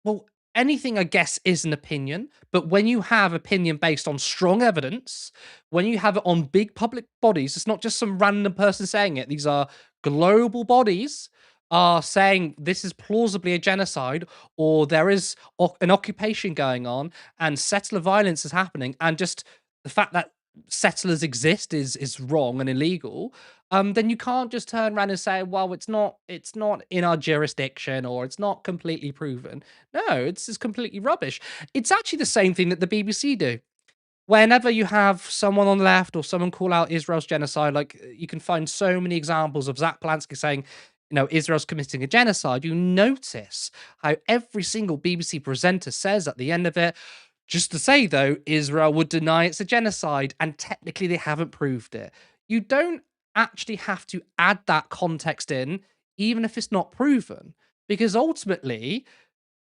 Well, anything, I guess, is an opinion, but when you have opinion based on strong evidence, when you have it on big public bodies, it's not just some random person saying it. These are global bodies are saying this is plausibly a genocide, or there is an occupation going on and settler violence is happening, and just the fact that settlers exist is wrong and illegal. Then you can't just turn around and say, well, it's not in our jurisdiction, or it's not completely proven. No, it's completely rubbish. It's actually the same thing that the BBC do. whenever you have someone on the left or someone call out Israel's genocide, like you can find so many examples of Zach Polanski saying, Israel's committing a genocide. You notice how every single BBC presenter says at the end of it, just to say, though, Israel would deny it's a genocide, and technically they haven't proved it. You don't actually have to add that context in, even if it's not proven, because ultimately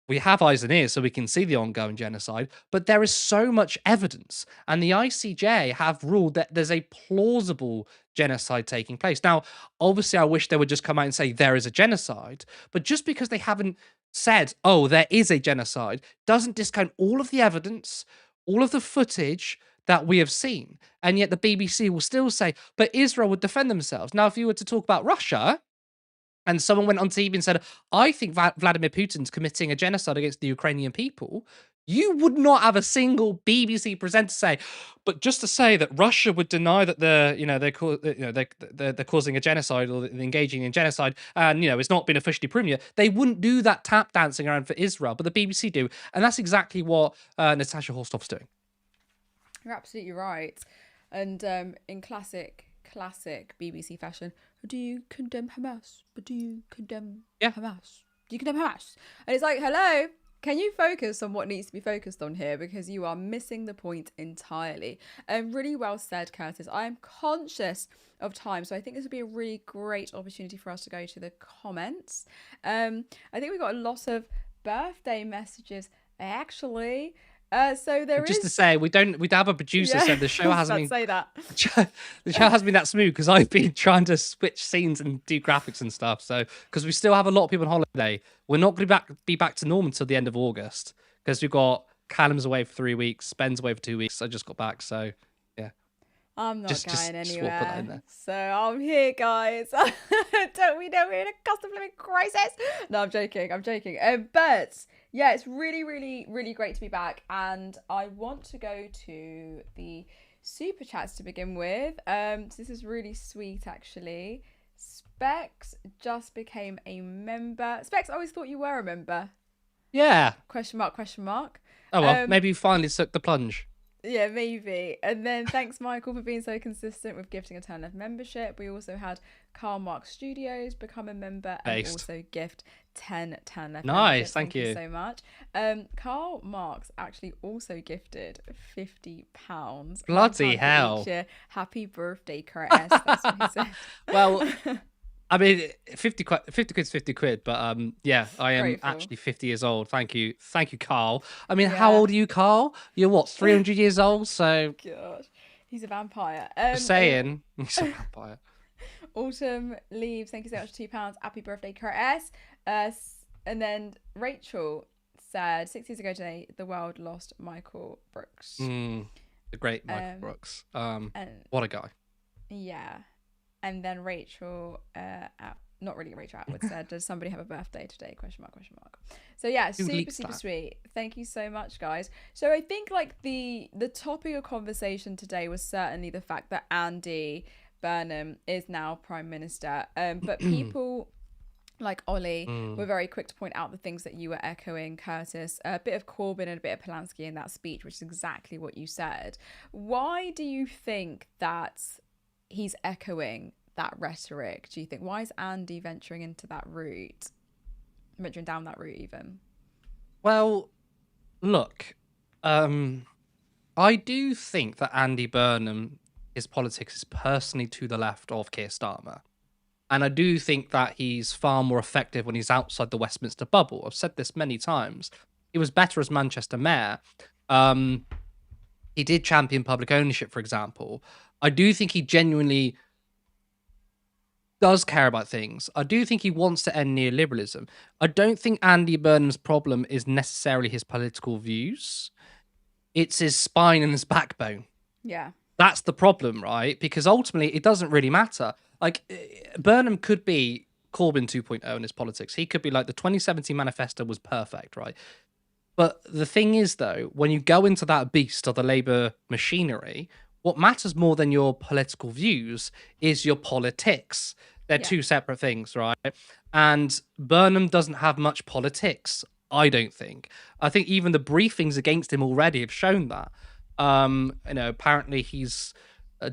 we have eyes and ears so we can see the ongoing genocide, but there is so much evidence, and the ICJ have ruled that there's a plausible genocide taking place. Now, obviously, I wish they would just come out and say there is a genocide, but just because they haven't said, oh, there is a genocide, doesn't discount all of the evidence, all of the footage that we have seen. And yet the BBC will still say, but Israel would defend themselves. Now, if you were to talk about Russia, and someone went on TV and said, I think Vladimir Putin's committing a genocide against the Ukrainian people, you would not have a single BBC presenter say, but just to say that Russia would deny that they're causing a genocide or they're engaging in genocide, and it's not been officially proven yet. They wouldn't do that tap dancing around for Israel, but the BBC do, and that's exactly what Natasha Horsthoff's doing. You're absolutely right, and in classic BBC fashion, do you condemn Hamas? But do you condemn Hamas? Do you condemn Hamas? And it's like, hello. Can you focus on what needs to be focused on here? Because you are missing the point entirely. Really well said, Curtis. I am conscious of time, so I think this would be a really great opportunity for us to go to the comments. I think we've got a lot of birthday messages, actually. So just to say, we have a producer said the show hasn't been say that. The show hasn't been that smooth because I've been trying to switch scenes and do graphics and stuff. So because we still have a lot of people on holiday, we're not going to be back to normal until the end of August because we've got Callum's away for 3 weeks, Ben's away for 2 weeks. I just got back, so yeah. I'm not going anywhere. Put that in there. So I'm here, guys. Don't we know we're in a cost of living crisis? No, I'm joking. But yeah, it's really, really, really great to be back. And I want to go to the super chats to begin with. So this is really sweet, actually. Specs just became a member. Specs, I always thought you were a member. Yeah. Question mark. Oh, well, maybe you finally took the plunge. Yeah, maybe. And then thanks, Michael, for being so consistent with gifting a 10 left membership. We also had Karl Marx Studios become a member and also gift 10 left Nice, thank you so much. Karl Marx actually also gifted £50. Bloody hell. Happy birthday, Curtis. That's what he said. Well, I mean, 50 quid's 50 quid, but yeah, I am Grateful. actually 50 years old. Thank you, Carl. I mean, how old are you, Carl? You're what, 300 years old? So gosh, he's a vampire. Just saying, he's a vampire. Autumn Leaves, thank you so much for £2. Happy birthday, Curtis. And then Rachel said 6 years ago today, the world lost Michael Brooks. The great Michael Brooks. What a guy. Yeah. And then Rachel, not really Rachel Atwood said, does somebody have a birthday today? Question mark. So yeah, super sweet. Thank you so much, guys. So I think like the topic of conversation today was certainly the fact that Andy Burnham is now Prime Minister. But people like Ollie were very quick to point out the things that you were echoing, Curtis. A bit of Corbyn and a bit of Polanski in that speech, which is exactly what you said. Why do you think that he's echoing that rhetoric? Do you think, why is Andy venturing down that route even? Well, look, I do think that Andy Burnham, his politics is personally to the left of Keir Starmer. And I do think that he's far more effective when he's outside the Westminster bubble. I've said this many times. He was better as Manchester mayor. He did champion public ownership, for example. I do think he genuinely does care about things. I do think he wants to end neoliberalism. I don't think Andy Burnham's problem is necessarily his political views. It's his spine and his backbone. Yeah. That's the problem, right? Because ultimately, it doesn't really matter. Like, Burnham could be Corbyn 2.0 in his politics. He could be like, the 2017 manifesto was perfect, right? But the thing is, though, when you go into that beast of the Labour machinery, what matters more than your political views is your politics. They're two separate things, right? And Burnham doesn't have much politics, I don't think. I think even the briefings against him already have shown that. Apparently he's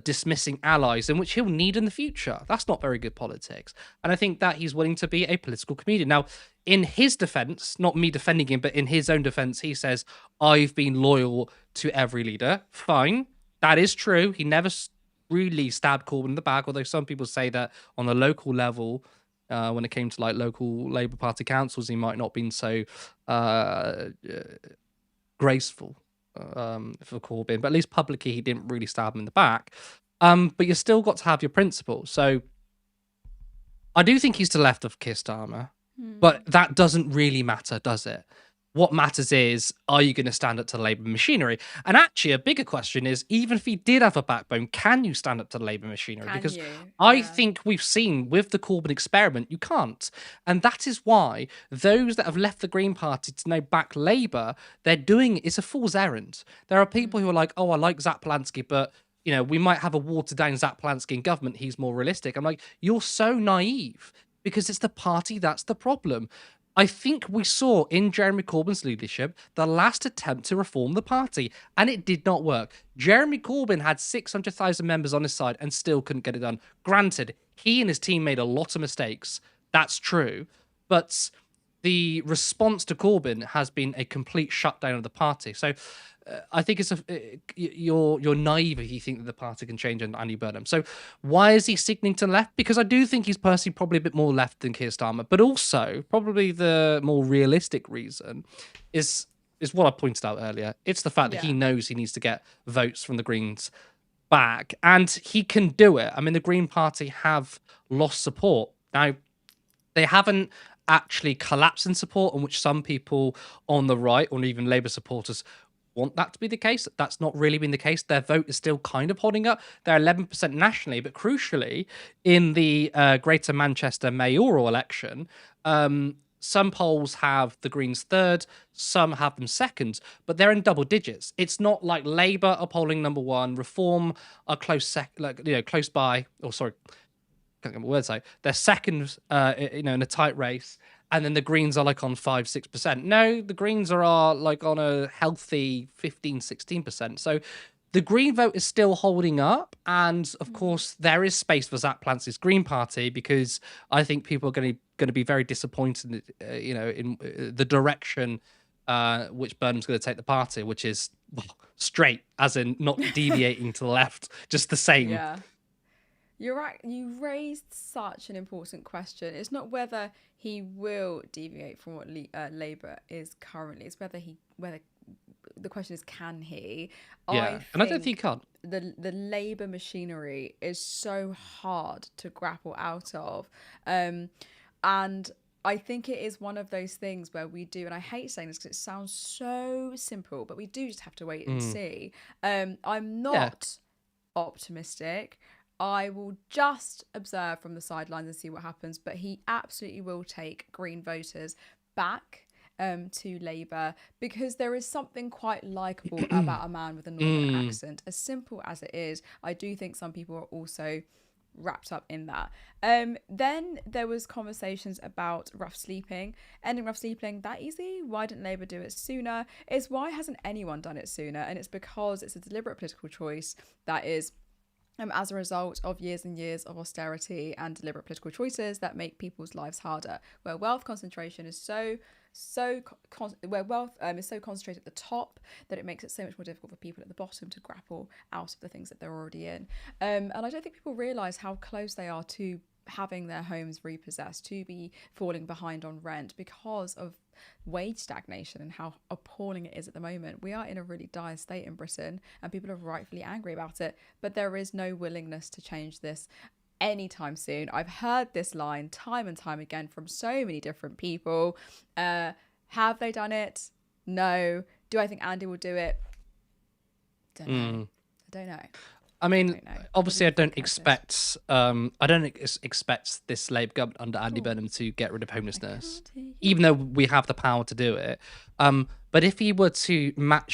dismissing allies, in which he'll need in the future. That's not very good politics. And I think that he's willing to be a political comedian. Now, in his defense, not me defending him, but in his own defense, he says, I've been loyal to every leader. Fine. That is true. He never really stabbed Corbyn in the back, although some people say that on the local level, when it came to like local Labour Party councils, he might not have been so graceful for Corbyn, but at least publicly he didn't really stab him in the back. But you still got to have your principles. So I do think he's to the left of Keir Starmer, but that doesn't really matter, does it? What matters is, are you going to stand up to the Labour machinery? And actually, a bigger question is, even if he did have a backbone, can you stand up to the Labour machinery? Because I think we've seen with the Corbyn experiment, you can't. And that is why those that have left the Green Party to now back Labour, they're doing it's a fool's errand. There are people who are like, oh, I like Zaplansky, but we might have a watered down Zaplansky in government. He's more realistic. I'm like, you're so naive because it's the party that's the problem. I think we saw in Jeremy Corbyn's leadership the last attempt to reform the party, and it did not work. Jeremy Corbyn had 600,000 members on his side and still couldn't get it done. Granted, he and his team made a lot of mistakes. That's true. But the response to Corbyn has been a complete shutdown of the party. So I think you're naive if you think that the party can change under Andy Burnham. So why is he signaling to the left? Because I do think he's personally probably a bit more left than Keir Starmer, but also probably the more realistic reason is what I pointed out earlier. It's the fact that he knows he needs to get votes from the Greens back, and he can do it. I mean, the Green Party have lost support. Now, they haven't actually collapsed in support, on which some people on the right, or even Labour supporters, want that to be the case. That's not really been the case. Their vote is still kind of holding up. They're 11% nationally, but crucially, in the Greater Manchester mayoral election, some polls have the Greens third, some have them second, but they're in double digits. It's not like Labour are polling number one, Reform are close by. Or sorry, can't get my words out. They're second, in a tight race. And then the Greens are like on 5-6%. No, the Greens are like on a healthy 15-16%. So the Green vote is still holding up. And of course, there is space for Zaplansky's Green Party, because I think people are going to be very disappointed, in the direction which Burnham's going to take the party, which is straight, as in not deviating to the left, just the same. Yeah. You're right. You raised such an important question. It's not whether he will deviate from what Labour is currently. It's whether the question is, can he? Yeah, and I don't think he can. The Labour machinery is so hard to grapple out of, and I think it is one of those things where we do, and I hate saying this because it sounds so simple, but we do just have to wait and see. I'm not optimistic. I will just observe from the sidelines and see what happens, but he absolutely will take Green voters back to Labour, because there is something quite likeable about a man with a northern accent. As simple as it is, I do think some people are also wrapped up in that. Then there was conversations about rough sleeping, ending rough sleeping that easy. Why didn't Labour do it sooner? It's why hasn't anyone done it sooner? And it's because it's a deliberate political choice that is as a result of years and years of austerity and deliberate political choices that make people's lives harder, where wealth concentration is where wealth is so concentrated at the top that it makes it so much more difficult for people at the bottom to grapple out of the things that they're already in. And I don't think people realise how close they are to having their homes repossessed, to be falling behind on rent because of wage stagnation and how appalling it is at the moment. We are in a really dire state in Britain, and people are rightfully angry about it, but there is no willingness to change this anytime soon. I've heard this line time and time again from so many different people. Have they done it? No. Do I think Andy will do it? Don't know. I don't know. I mean, obviously, I don't expect this Labour government under Andy Burnham to get rid of homelessness, even though we have the power to do it. But if he were to match